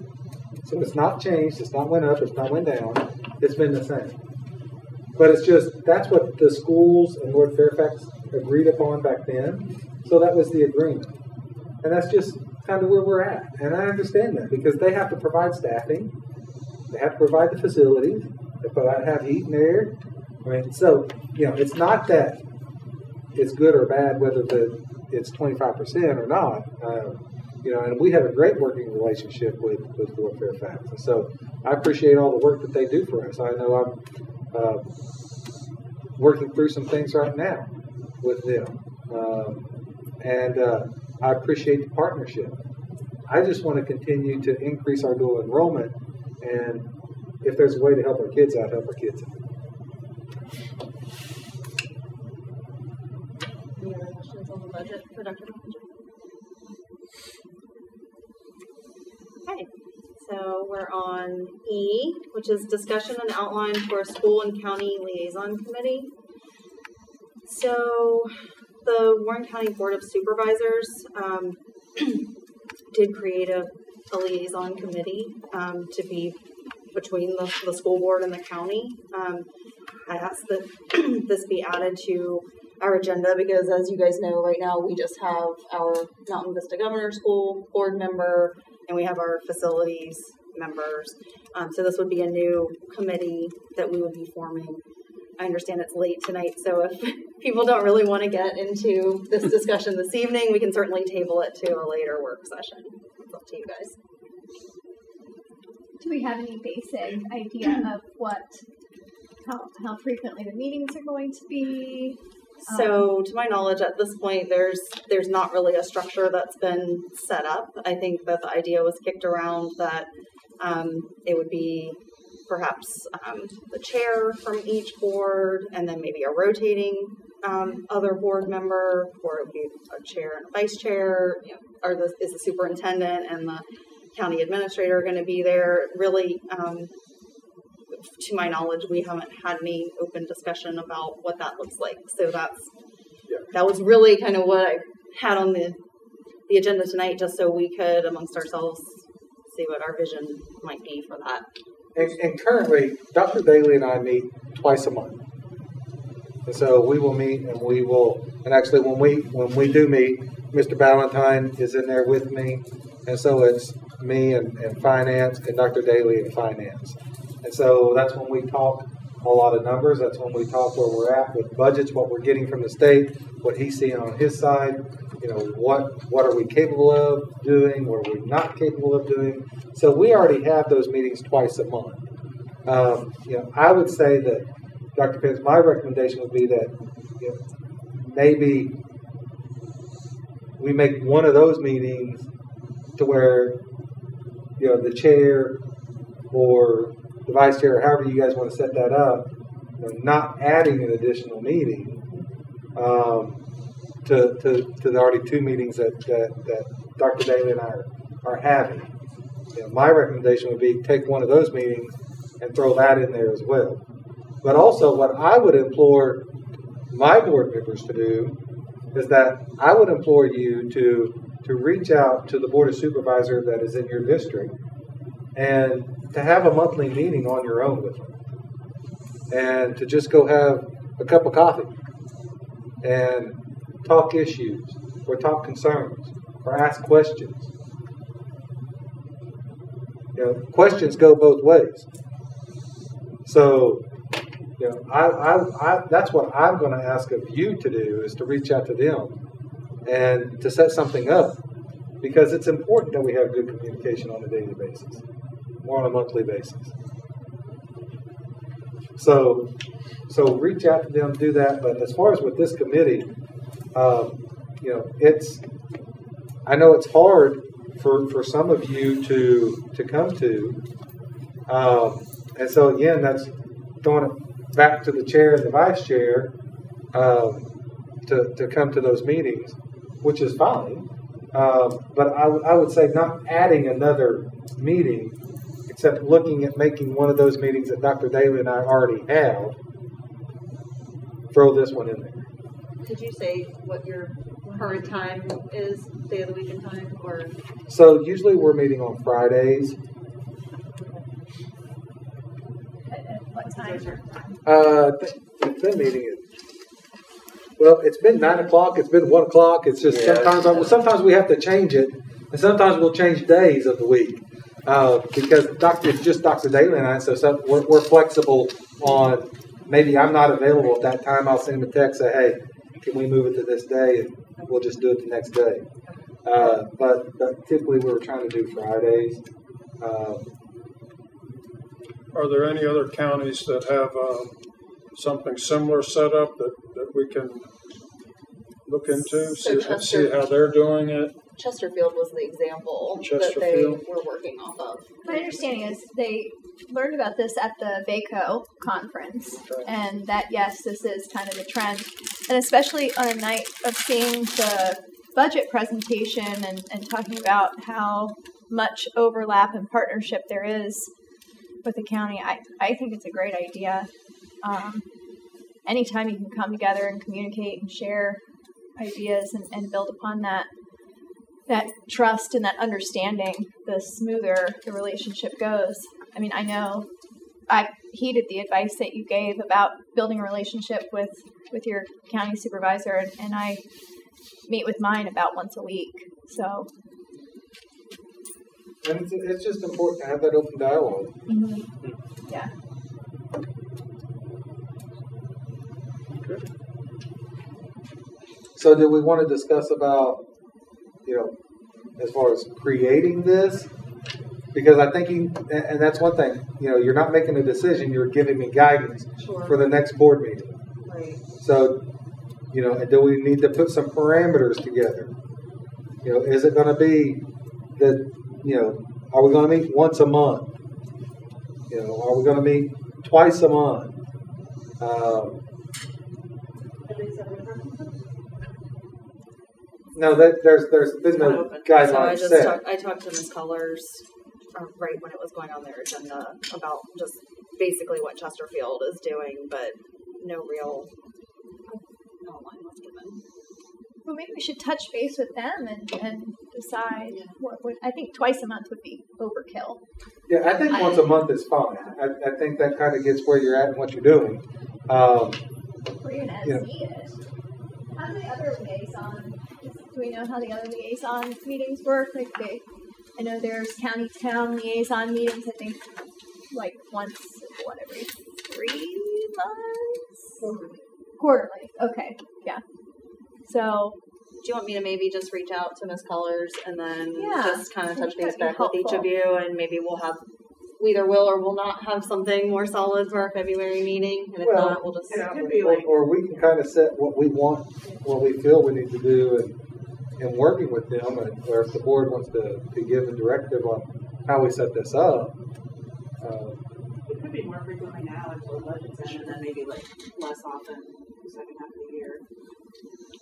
So it's not changed, it's not went up, it's not went down, it's been the same. But it's just, that's what the schools and Lord Fairfax agreed upon back then. So that was the agreement. And that's just kind of where we're at. And I understand that because they have to provide staffing, they have to provide the facilities, they have heat and air. I mean, so, it's not that it's good or bad whether it's 25% or not. And we have a great working relationship with Lord Fairfax. And so I appreciate all the work that they do for us. I know I'm working through some things right now with them. And I appreciate the partnership. I just want to continue to increase our dual enrollment And if there's a way to help our kids out, help our kids out. Any other questions on the budget for Dr. Bellinger? Okay, so we're on E, which is discussion and outline for a school and county liaison committee. So the Warren County Board of Supervisors did create a liaison committee to be between the school board and the county. I asked that this be added to our agenda because, as you guys know, right now we just have our Mountain Vista Governor School board member and we have our facilities members. So this would be a new committee that we would be forming. I understand it's late tonight, so if people don't really want to get into this discussion this evening, we can certainly table it to a later work session. It's up to you guys. Do we have any basic idea of how frequently the meetings are going to be? So, to my knowledge, at this point, there's not really a structure that's been set up. I think that the idea was kicked around that it would be perhaps the chair from each board, and then maybe a rotating other board member, or it would be a chair and a vice chair. You know, is the superintendent and the county administrator going to be there? Really, to my knowledge, we haven't had any open discussion about what that looks like. So that was really kind of what I had on the agenda tonight, just so we could, amongst ourselves, see what our vision might be for that. And currently, Dr. Daly and I meet twice a month. And so we will meet, and we will, and actually when we do meet, Mr. Ballantyne is in there with me, and so it's me and finance, and Dr. Daly in finance. And so that's when we talk a lot of numbers. That's when we talk where we're at with budgets, what we're getting from the state, what he's seeing on his side. You know, what are we capable of doing? What are we not capable of doing? So we already have those meetings twice a month. I would say that, Dr. Pence, my recommendation would be that maybe we make one of those meetings to where the chair or the vice chair, or however you guys want to set that up, not adding an additional meeting to the already two meetings that Dr. Daly and I are having. My recommendation would be take one of those meetings and throw that in there as well. But also what I would implore my board members to do is that I would implore you to reach out to the Board of Supervisors that is in your district and to have a monthly meeting on your own with them. And to just go have a cup of coffee and talk issues or talk concerns or ask questions. Questions go both ways. So, I that's what I'm going to ask of you to do, is to reach out to them and to set something up, because it's important that we have good communication on a daily basis or on a monthly basis. So reach out to them, do that. But as far as with this committee, I know it's hard for some of you to come to, and so again, that's throwing it back to the chair and the vice chair to come to those meetings, which is fine. But I would say not adding another meeting, except looking at making one of those meetings that Dr. Daly and I already have, throw this one in there. Did you say what your current time is, day of the week and time? Or So usually we're meeting on Fridays. At what time? The meeting is, well, it's been 9 o'clock, it's been 1 o'clock, it's just sometimes we have to change it, and sometimes we'll change days of the week, because it's just Dr. Daly and I, so we're flexible on, maybe I'm not available at that time, I'll send him a text, say, hey, can we move it to this day, and we'll just do it the next day. But typically we were trying to do Fridays. Are there any other counties that have something similar set up that we can look into, see how they're doing it? Chesterfield was the example that they Chesterfield. were working off of. My understanding is they learned about this at the VACO conference, and that, yes, this is kind of the trend. And especially on a night of seeing the budget presentation and talking about how much overlap and partnership there is with the county, I think it's a great idea. Anytime you can come together and communicate and share ideas and build upon that trust and that understanding, the smoother the relationship goes. I mean, I know I heeded the advice that you gave about building a relationship with your county supervisor, and I meet with mine about once a week. So, and it's just important to have that open dialogue. mm-hmm. Yeah. Okay. So, do we want to discuss about, as far as creating this? Because I think, and that's one thing, you're not making a decision, you're giving me guidance for the next board meeting. Right. So, and do we need to put some parameters together? Is it going to be that, are we going to meet once a month? Are we going to meet twice a month? No, there's been no guidelines set. I talked to Ms. Colors right when it was going on their agenda about just basically what Chesterfield is doing, but no real outline was given. Well, maybe we should touch base with them and decide what I think twice a month would be overkill. Yeah, I think once a month is fine. I think that kind of gets where you're at and what you're doing. Or even as needed. How do the other liaison? Do we know how the other liaison meetings work? I know there's county-town liaison meetings, I think, like once, every 3 months? Quarterly. Okay, yeah. So, do you want me to maybe just reach out to Ms. Colors and then just kind of touch base back with each of you, and maybe we either will or will not have something more solid for our February meeting, and if not, we'll just... Or we can kind of set what we want, what we feel we need to do, and working with them, or if the board wants to give a directive on how we set this up. It could be more frequently now until the budget session, and then maybe less often the second half of the year.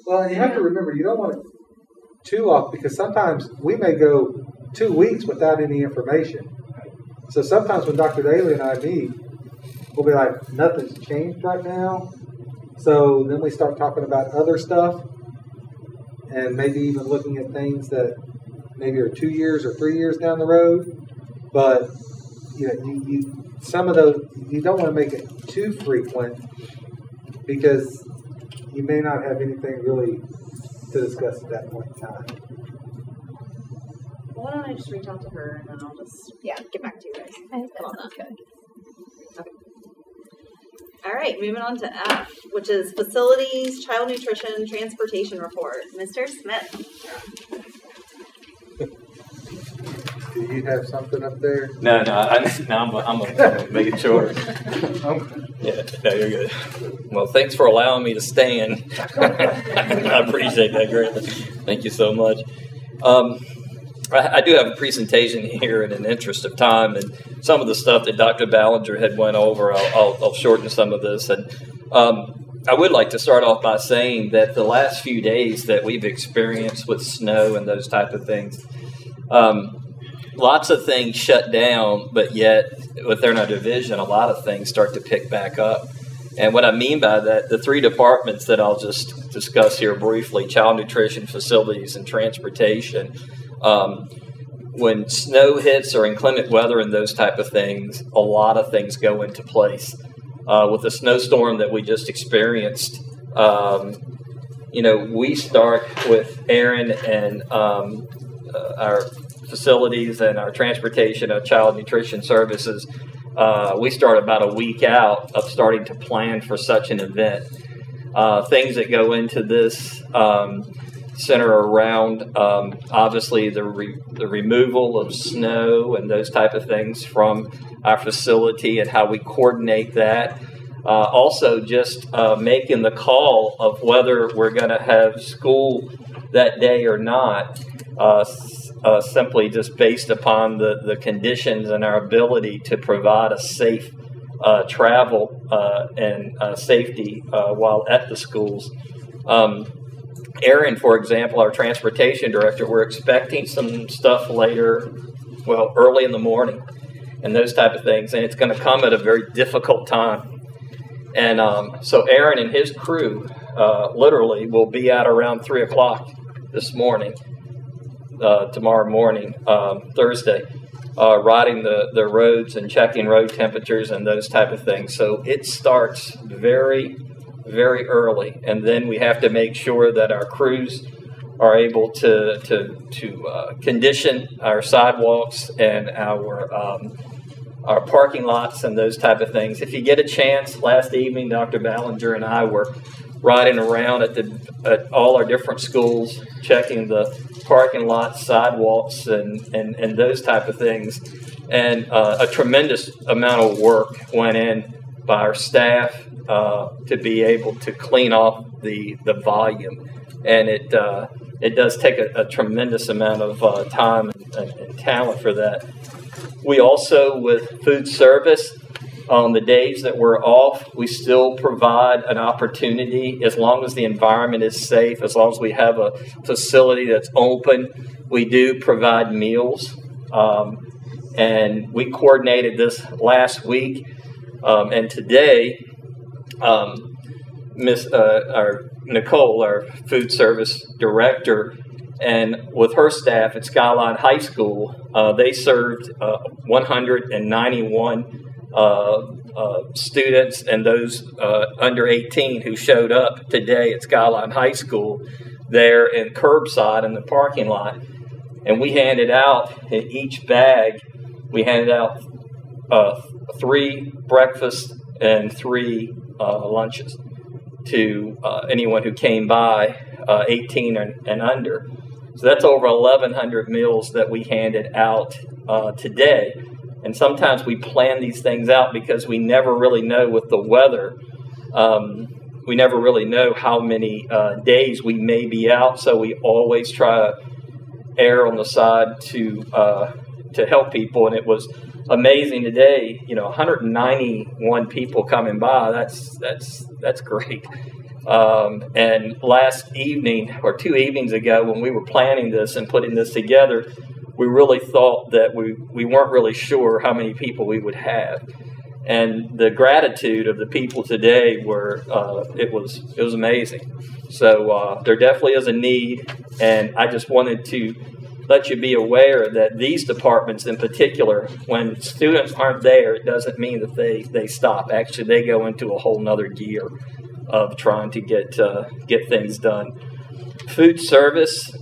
Well, and you have to remember, you don't want it too off, because sometimes we may go 2 weeks without any information. So sometimes when Dr. Daly and I meet, we'll be like, nothing's changed right now. So then we start talking about other stuff, and maybe even looking at things that maybe are 2 years or 3 years down the road. But some of those, you don't want to make it too frequent, because you may not have anything really to discuss at that point in time. Why don't I just reach out to her, and then I'll just get back to you guys. I think that sounds good. Okay. All right, moving on to F, which is Facilities, Child Nutrition, Transportation Report. Mr. Smith. Do you have something up there? No, I'm making sure. Yeah, no, you're good. Well, thanks for allowing me to stand. I appreciate that greatly. Thank you so much. I do have a presentation here in an interest of time, and some of the stuff that Dr. Ballinger had went over, I'll shorten some of this. And I would like to start off by saying that the last few days that we've experienced with snow and those type of things, lots of things shut down, but yet within our division, a lot of things start to pick back up. And what I mean by that, the 3 departments that I'll just discuss here briefly, child nutrition, facilities, and transportation, when snow hits or inclement weather and those type of things, a lot of things go into place. With the snowstorm that we just experienced, we start with Aaron and our facilities and our transportation of child nutrition services. We start about a week out of starting to plan for such an event. Things that go into this center around obviously the removal of snow and those type of things from our facility and how we coordinate that. Also just making the call of whether we're going to have school that day or not. simply just based upon the conditions and our ability to provide a safe travel and safety while at the schools. Aaron, for example, our transportation director, we're expecting some stuff later, well, early in the morning and those type of things, and it's going to come at a very difficult time. And so Aaron and his crew literally will be out around 3 o'clock this morning, tomorrow morning, Thursday, riding the roads and checking road temperatures and those type of things. So it starts very, very early, and then we have to make sure that our crews are able to condition our sidewalks and our parking lots and those type of things. If you get a chance, last evening, Dr. Ballinger and I were riding around at all our different schools, checking the parking lots, sidewalks, and those type of things. And a tremendous amount of work went in by our staff to be able to clean off the volume. And it does take a tremendous amount of time and talent for that. We also, with food service, on the days that we're off, we still provide an opportunity, as long as the environment is safe, as long as we have a facility that's open, we do provide meals. And we coordinated this last week. And today, Nicole, our food service director, and with her staff at Skyline High School, they served 191 students and those under 18 who showed up today at Skyline High School there in curbside in the parking lot. And we handed out, in each bag, we handed out 3 breakfasts and 3 lunches to anyone who came by, 18 and under. So that's over 1,100 meals that we handed out today. And sometimes we plan these things out because we never really know with the weather. We never really know how many days we may be out. So we always try to err on the side to help people. And it was amazing today. 191 people coming by. That's great. And last evening or 2 evenings ago, when we were planning this and putting this together, we really thought that we weren't really sure how many people we would have. And the gratitude of the people today it was amazing. So there definitely is a need, and I just wanted to let you be aware that these departments in particular, when students aren't there, it doesn't mean that they stop. Actually, they go into a whole nother gear of trying to get things done. Food service,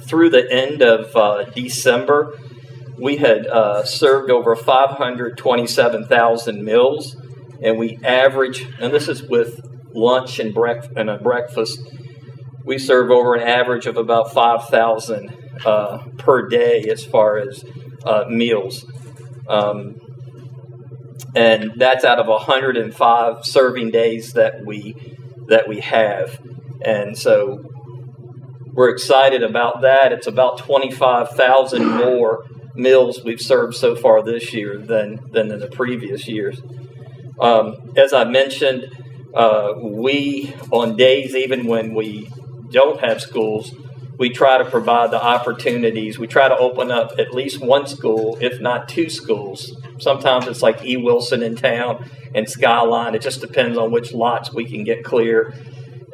through the end of December, we had served over 527,000 meals, and we average, and this is with lunch and a breakfast, we serve over an average of about 5,000 per day as far as meals. And that's out of 105 serving days that we have. And so we're excited about that. It's about 25,000 more meals we've served so far this year than in the previous years. As I mentioned, we, on days even when we don't have schools, we try to provide the opportunities. We try to open up at least one school, if not 2 schools. Sometimes it's like E. Wilson in town and Skyline. It just depends on which lots we can get clear.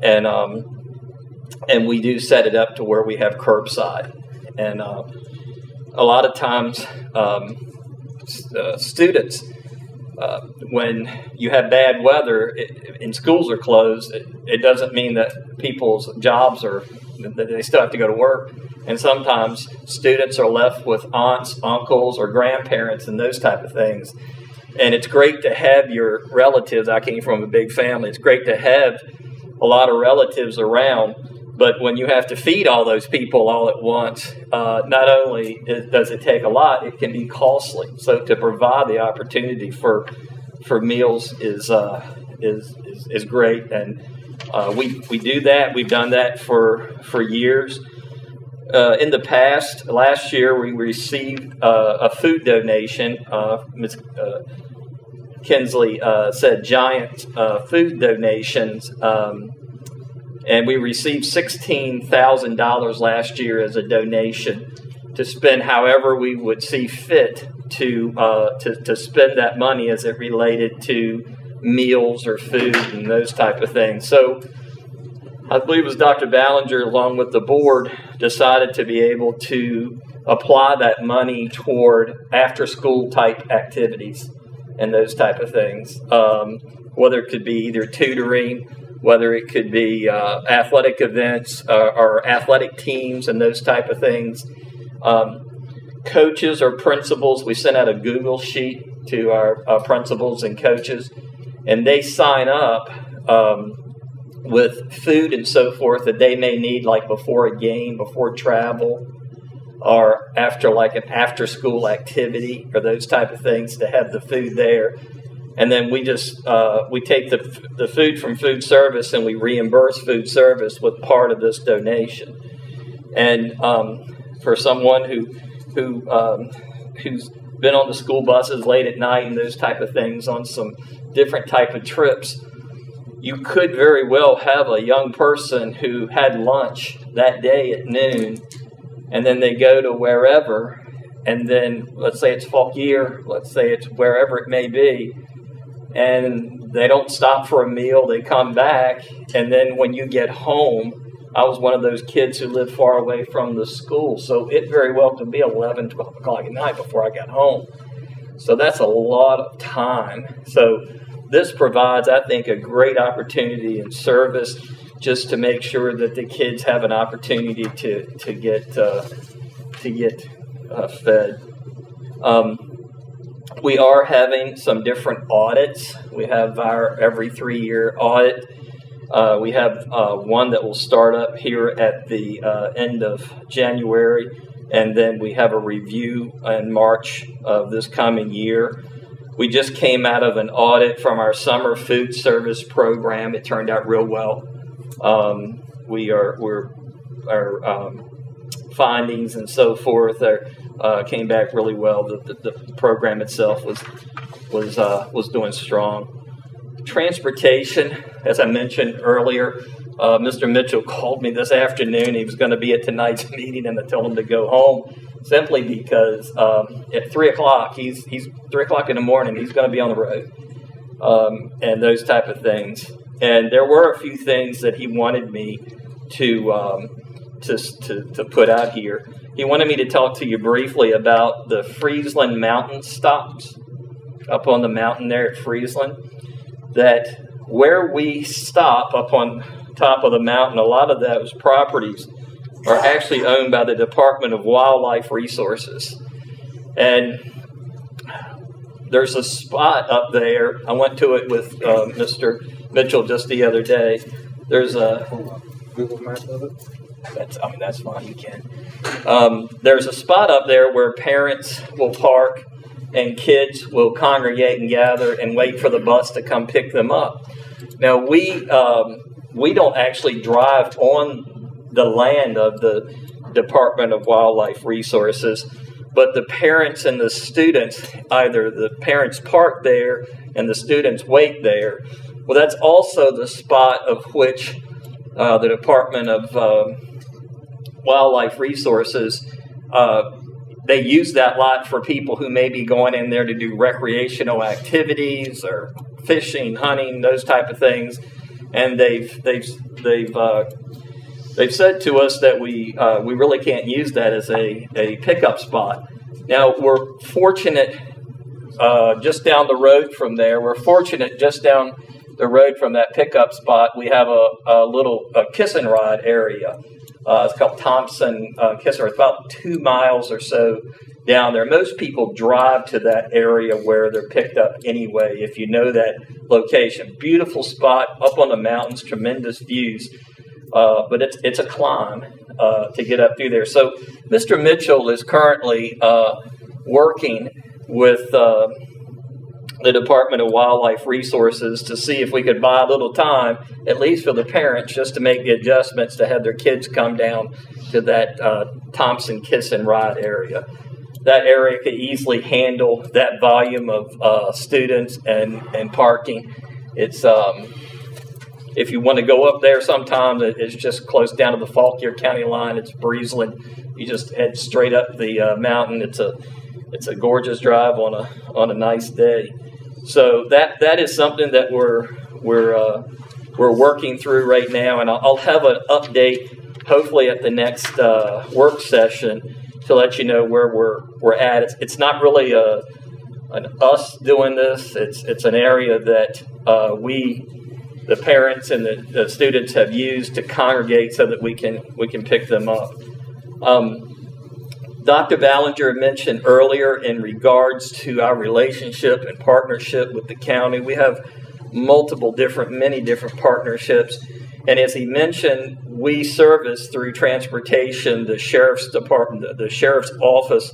And we do set it up to where we have curbside. And a lot of times students, when you have bad weather and schools are closed, it doesn't mean that people's jobs that they still have to go to work. And sometimes students are left with aunts, uncles, or grandparents and those type of things. And it's great to have your relatives. I came from a big family. It's great to have a lot of relatives around. But when you have to feed all those people all at once, not only does it take a lot, it can be costly. So to provide the opportunity for meals is great, and we do that. We've done that for years. In the past, last year, we received a food donation. Ms. Kinsley said giant food donations, and we received $16,000 last year as a donation to spend however we would see fit to spend that money as it related to meals or food and those type of things. So I believe it was Dr. Ballinger, along with the board, decided to be able to apply that money toward after-school type activities and those type of things, whether it could be either tutoring, whether it could be athletic events or athletic teams and those type of things. Coaches or principals, we sent out a Google sheet to our principals and coaches, and they sign up with food and so forth that they may need, like before a game, before travel, or after like an after-school activity or those type of things, to have the food there. And then we just we take the food from food service and we reimburse food service with part of this donation. And for someone who's been on the school buses late at night and those type of things on some different type of trips, you could very well have a young person who had lunch that day at noon, and then they go to wherever, and then let's say it's Fauquier, let's say it's wherever it may be, and they don't stop for a meal, they come back, and then when you get home, I was one of those kids who lived far away from the school, so it very well could be 11, 12 o'clock at night before I got home. So that's a lot of time. So this provides, I think, a great opportunity and service just to make sure that the kids have an opportunity to get fed. We are having some different audits. We have our every 3-year audit. We have one that will start up here at the end of January, and then we have a review in March of this coming year. We just came out of an audit from our summer food service program. It turned out real well. Our findings and so forth came back really well. The program itself was doing strong. Transportation, as I mentioned earlier, Mr. Mitchell called me this afternoon. He was going to be at tonight's meeting, and I told him to go home simply because at 3 o'clock, he's 3 o'clock in the morning, he's going to be on the road, and those type of things. And there were a few things that he wanted me to put out here. He wanted me to talk to you briefly about the Friesland mountain stops up on the mountain there at Friesland. That where we stop up on top of the mountain, a lot of those properties are actually owned by the Department of Wildlife Resources. And there's a spot up there. I went to it with Mr. Mitchell just the other day. There's a Google map of it. That's fine. You can. There's a spot up there where parents will park and kids will congregate and gather and wait for the bus to come pick them up. Now, we don't actually drive on the land of the Department of Wildlife Resources, but the parents and the students, either the parents park there and the students wait there. Well, that's also the spot of which the Department of Wildlife Resources they use that lot for people who may be going in there to do recreational activities or fishing, hunting, those type of things. And they've said to us that we really can't use that as a pickup spot. Now, we're fortunate just down the road from there. We're fortunate just down the road from that pickup spot. We have a little kiss and ride area. It's called Thompson Kiss and Ride. It's about 2 miles or so down there. Most people drive to that area where they're picked up anyway, if you know that location. Beautiful spot up on the mountains, tremendous views. But it's a climb to get up through there. So Mr. Mitchell is currently working with the Department of Wildlife Resources to see if we could buy a little time, at least for the parents, just to make the adjustments to have their kids come down to that Thompson Kiss and Ride area. That area could easily handle that volume of students and parking. It's if you want to go up there sometime, it's just close down to the Fauquier County line. It's Friesland. You just head straight up the mountain. It's a gorgeous drive on a nice day. So that is something that we're working through right now, and I'll have an update hopefully at the next work session to let you know where we're at. It's not really an us doing this. It's an area that the parents and the students have used to congregate so that we can pick them up. Dr. Ballinger mentioned earlier in regards to our relationship and partnership with the county. We have many different partnerships. And as he mentioned, we service through transportation the sheriff's department, the sheriff's office,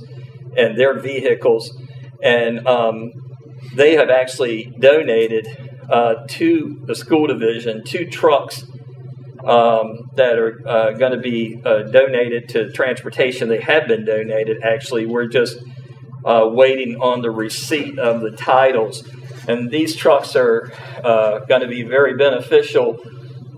and their vehicles. And they have actually donated to the school division 2 trucks that are going to be donated to transportation. They have been donated, actually. We're just waiting on the receipt of the titles. And these trucks are going to be very beneficial.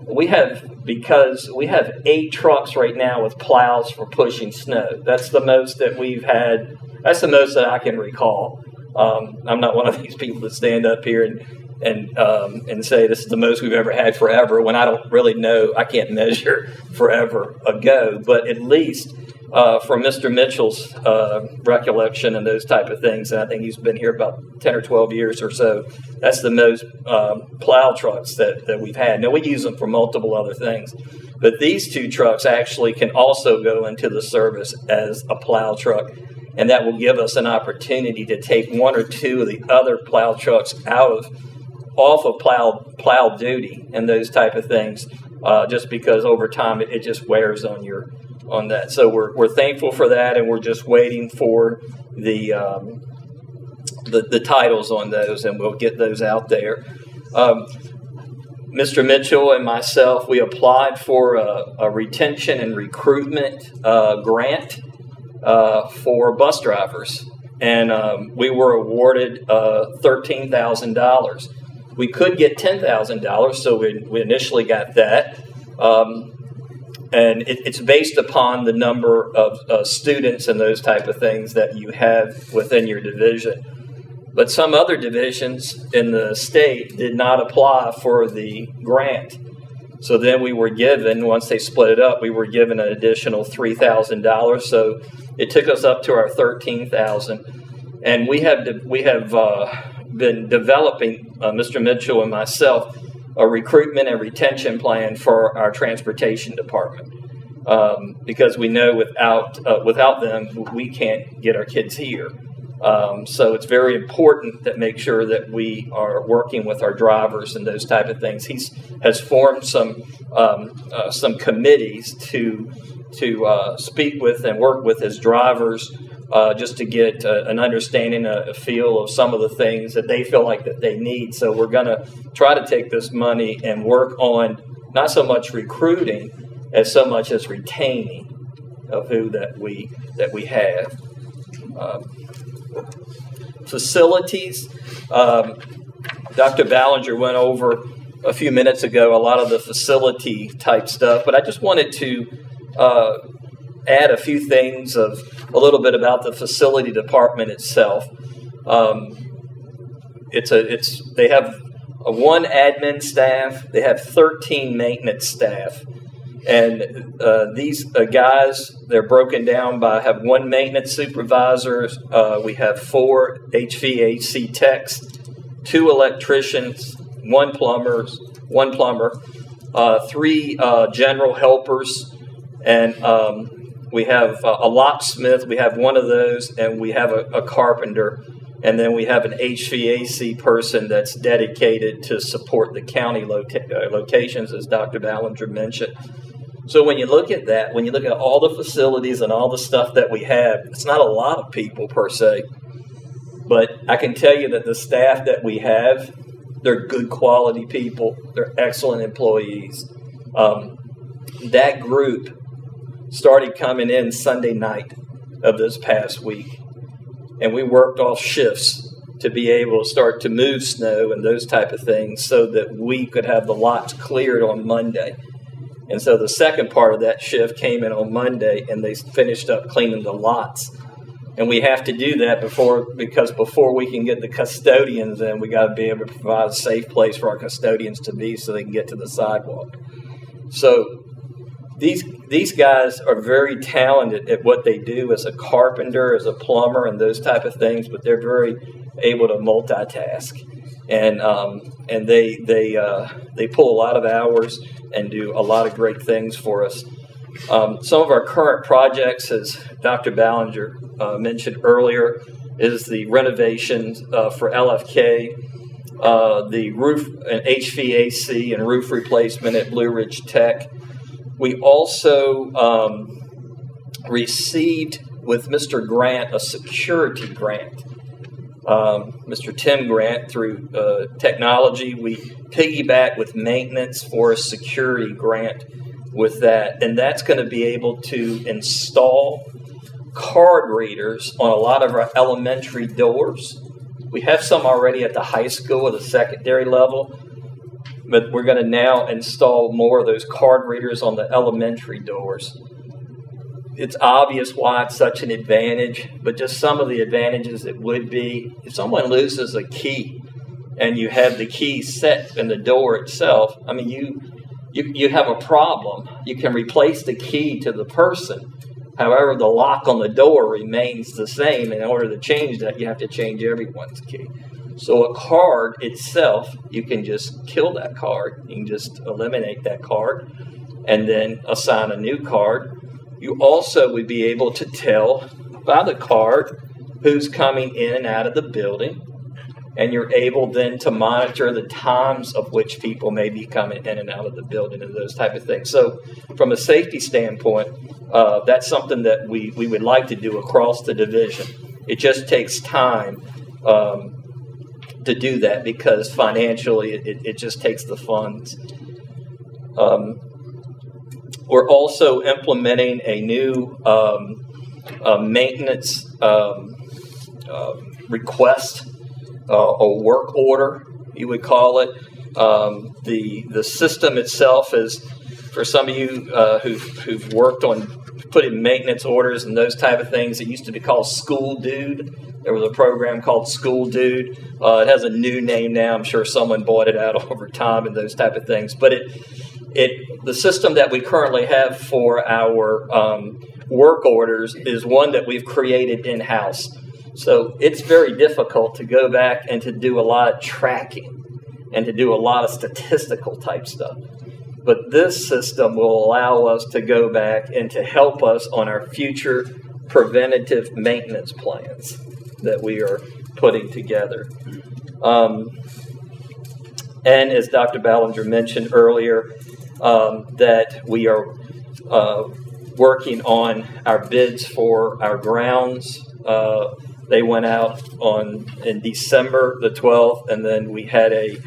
Because we have 8 trucks right now with plows for pushing snow. That's the most that we've had. That's the most that I can recall. I'm not one of these people that stand up here and say this is the most we've ever had forever, when I don't really know. I can't measure forever ago, but at least from Mr. Mitchell's recollection and those type of things, and I think he's been here about 10 or 12 years or so, that's the most plow trucks that we've had. Now, we use them for multiple other things, but these 2 trucks actually can also go into the service as a plow truck, and that will give us an opportunity to take 1 or 2 of the other plow trucks off of plow duty and those type of things, just because over time it just wears on that. So we're thankful for that, and we're just waiting for the titles on those, and we'll get those out there. Mr. Mitchell and myself, we applied for a retention and recruitment grant for bus drivers, and we were awarded $13,000. We could get $10,000, so we initially got that. And it's based upon the number of students and those type of things that you have within your division. But some other divisions in the state did not apply for the grant. So then we were given, once they split it up, we were given an additional $3,000. So it took us up to our $13,000. And we have been developing, Mr. Mitchell and myself, a recruitment and retention plan for our transportation department, because we know without them we can't get our kids here. So it's very important that make sure that we are working with our drivers and those type of things. He has formed some committees to speak with and work with his drivers, just to get an understanding, a feel of some of the things that they feel like that they need. So we're going to try to take this money and work on not so much recruiting as so much as retaining of who that we have. Facilities. Dr. Ballinger went over a few minutes ago a lot of the facility type stuff, but I just wanted to add a few things of a little bit about the facility department itself. They have 1 admin staff. They have 13 maintenance staff, and these guys, they're broken down by have 1 maintenance supervisor. We have 4 HVAC techs, 2 electricians, 1 plumber, 3 general helpers, and we have a locksmith. We have 1 of those, and we have a carpenter, and then we have an HVAC person that's dedicated to support the county locations, as Dr. Ballinger mentioned. So when you look at that, when you look at all the facilities and all the stuff that we have, it's not a lot of people per se. But I can tell you that the staff that we have, they're good quality people. They're excellent employees. That group started coming in Sunday night of this past week, and we worked off shifts to be able to start to move snow and those type of things so that we could have the lots cleared on Monday. And so the second part of that shift came in on Monday, and they finished up cleaning the lots. And we have to do that because before we can get the custodians in, we got to be able to provide a safe place for our custodians to be so they can get to the sidewalk. So these guys are very talented at what they do as a carpenter, as a plumber, and those type of things, but they're very able to multitask. And they pull a lot of hours and do a lot of great things for us. Some of our current projects, as Dr. Ballinger mentioned earlier, is the renovations for LFK, the roof and HVAC and roof replacement at Blue Ridge Tech. We also received with Mr. Grant a security grant. Mr. Tim Grant, through technology, we piggyback with maintenance for a security grant with that. And that's going to be able to install card readers on a lot of our elementary doors. We have some already at the high school or the secondary level, but we're going to now install more of those card readers on the elementary doors. It's obvious why it's such an advantage, but just some of the advantages it would be if someone loses a key and you have the key set in the door itself. I mean, you have a problem. You can replace the key to the person. However, the lock on the door remains the same. In order to change that, you have to change everyone's key. So a card itself, you can just kill that card. You can just eliminate that card and then assign a new card. You also would be able to tell by the card who's coming in and out of the building, and you're able then to monitor the times of which people may be coming in and out of the building and those type of things. So from a safety standpoint, that's something that we would like to do across the division. It just takes time to do that because financially it just takes the funds. We're also implementing a new maintenance request, a work order, you would call it. The system itself is, for some of you who've worked on putting maintenance orders and those type of things, it used to be called School Dude. There was a program called School Dude. It has a new name now. I'm sure someone bought it out over time and those type of things. But the system that we currently have for our work orders is one that we've created in-house. So it's very difficult to go back and to do a lot of tracking and to do a lot of statistical type stuff. But this system will allow us to go back and to help us on our future preventative maintenance plans that we are putting together. And as Dr. Ballinger mentioned earlier, that we are working on our bids for our grounds. They went out in December the 12th, and then we had a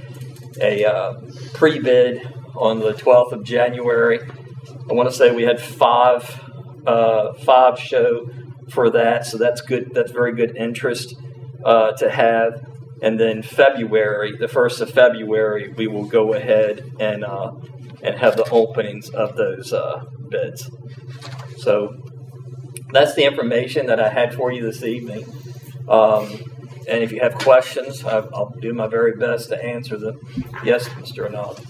pre-bid on the 12th of January. I want to say we had five show for that, so that's good. That's very good interest to have. And then February, the 1st of February, we will go ahead and have the openings of those bids. So that's the information that I had for you this evening. And if you have questions, I'll do my very best to answer them. Yes, Mr. Anand.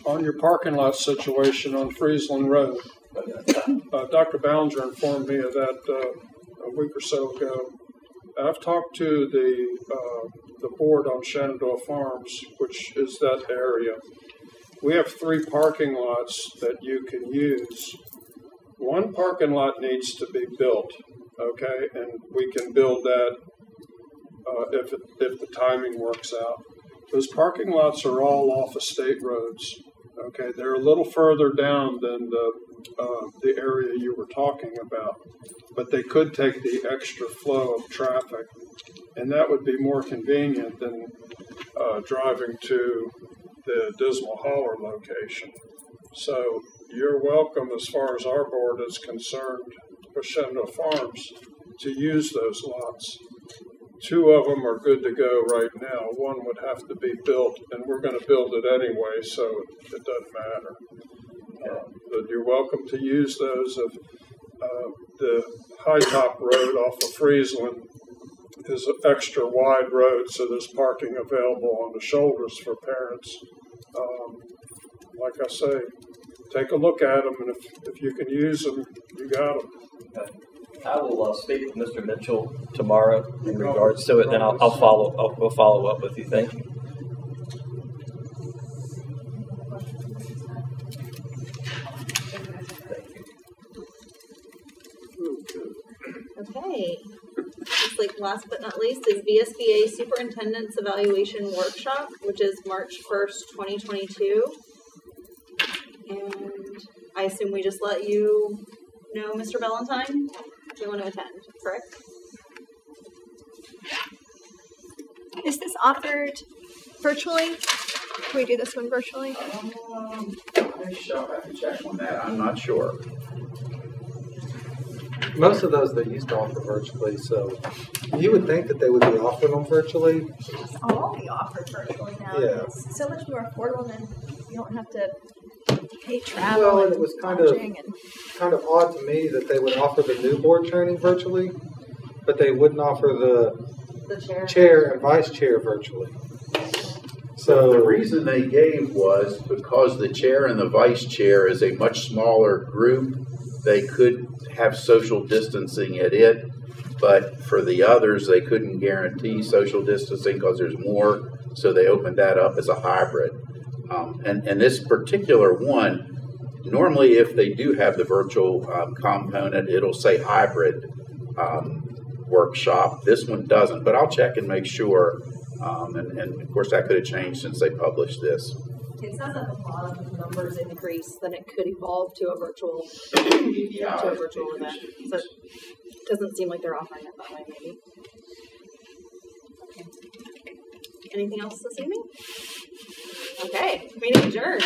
On your parking lot situation on Friesland Road, Dr. Ballinger informed me of that a week or so ago. I've talked to the board on Shenandoah Farms, which is that area. We have 3 parking lots that you can use. One parking lot needs to be built, okay, and we can build that if the timing works out. Those parking lots are all off of state roads, okay. They're a little further down than the area you were talking about, but they could take the extra flow of traffic and that would be more convenient than driving to the Dismal Holler location. So you're welcome, as far as our board is concerned, Crescendo Farms, to use those lots. 2 of them are good to go right now. 1 would have to be built, and we're going to build it anyway, so it doesn't matter. But you're welcome to use those. Of the High Top Road off of Friesland is an extra wide road, so there's parking available on the shoulders for parents. Like I say, take a look at them, and if you can use them, you got them. Okay. I will speak with Mr. Mitchell tomorrow in regards to it, then we'll follow up with you. Thank you. Okay. Just like last but not least is VSBA Superintendent's Evaluation Workshop, which is March 1st, 2022. And I assume we just let you know, Mr. Valentine, if you want to attend, correct? Is this offered virtually? Can we do this one virtually? I shall have to check on that. I'm not sure. Most of those they used to offer virtually, so you would think that they would be offering them virtually. It's all be offered virtually now. Yeah. It's so much more affordable than you don't have to pay travel. Well, and it was kind of odd to me that they would offer the new board training virtually, but they wouldn't offer the chair and vice chair virtually. So the reason they gave was because the chair and the vice chair is a much smaller group. They could have social distancing at it, but for the others, they couldn't guarantee social distancing because there's more, so they opened that up as a hybrid. And this particular one, normally if they do have the virtual component, it'll say hybrid workshop. This one doesn't, but I'll check and make sure. And of course, that could have changed since they published this. It says at the bottom numbers increase, then it could evolve to a virtual event. So it doesn't seem like they're offering it that way, maybe. Okay. Anything else this evening? Okay, meeting adjourned.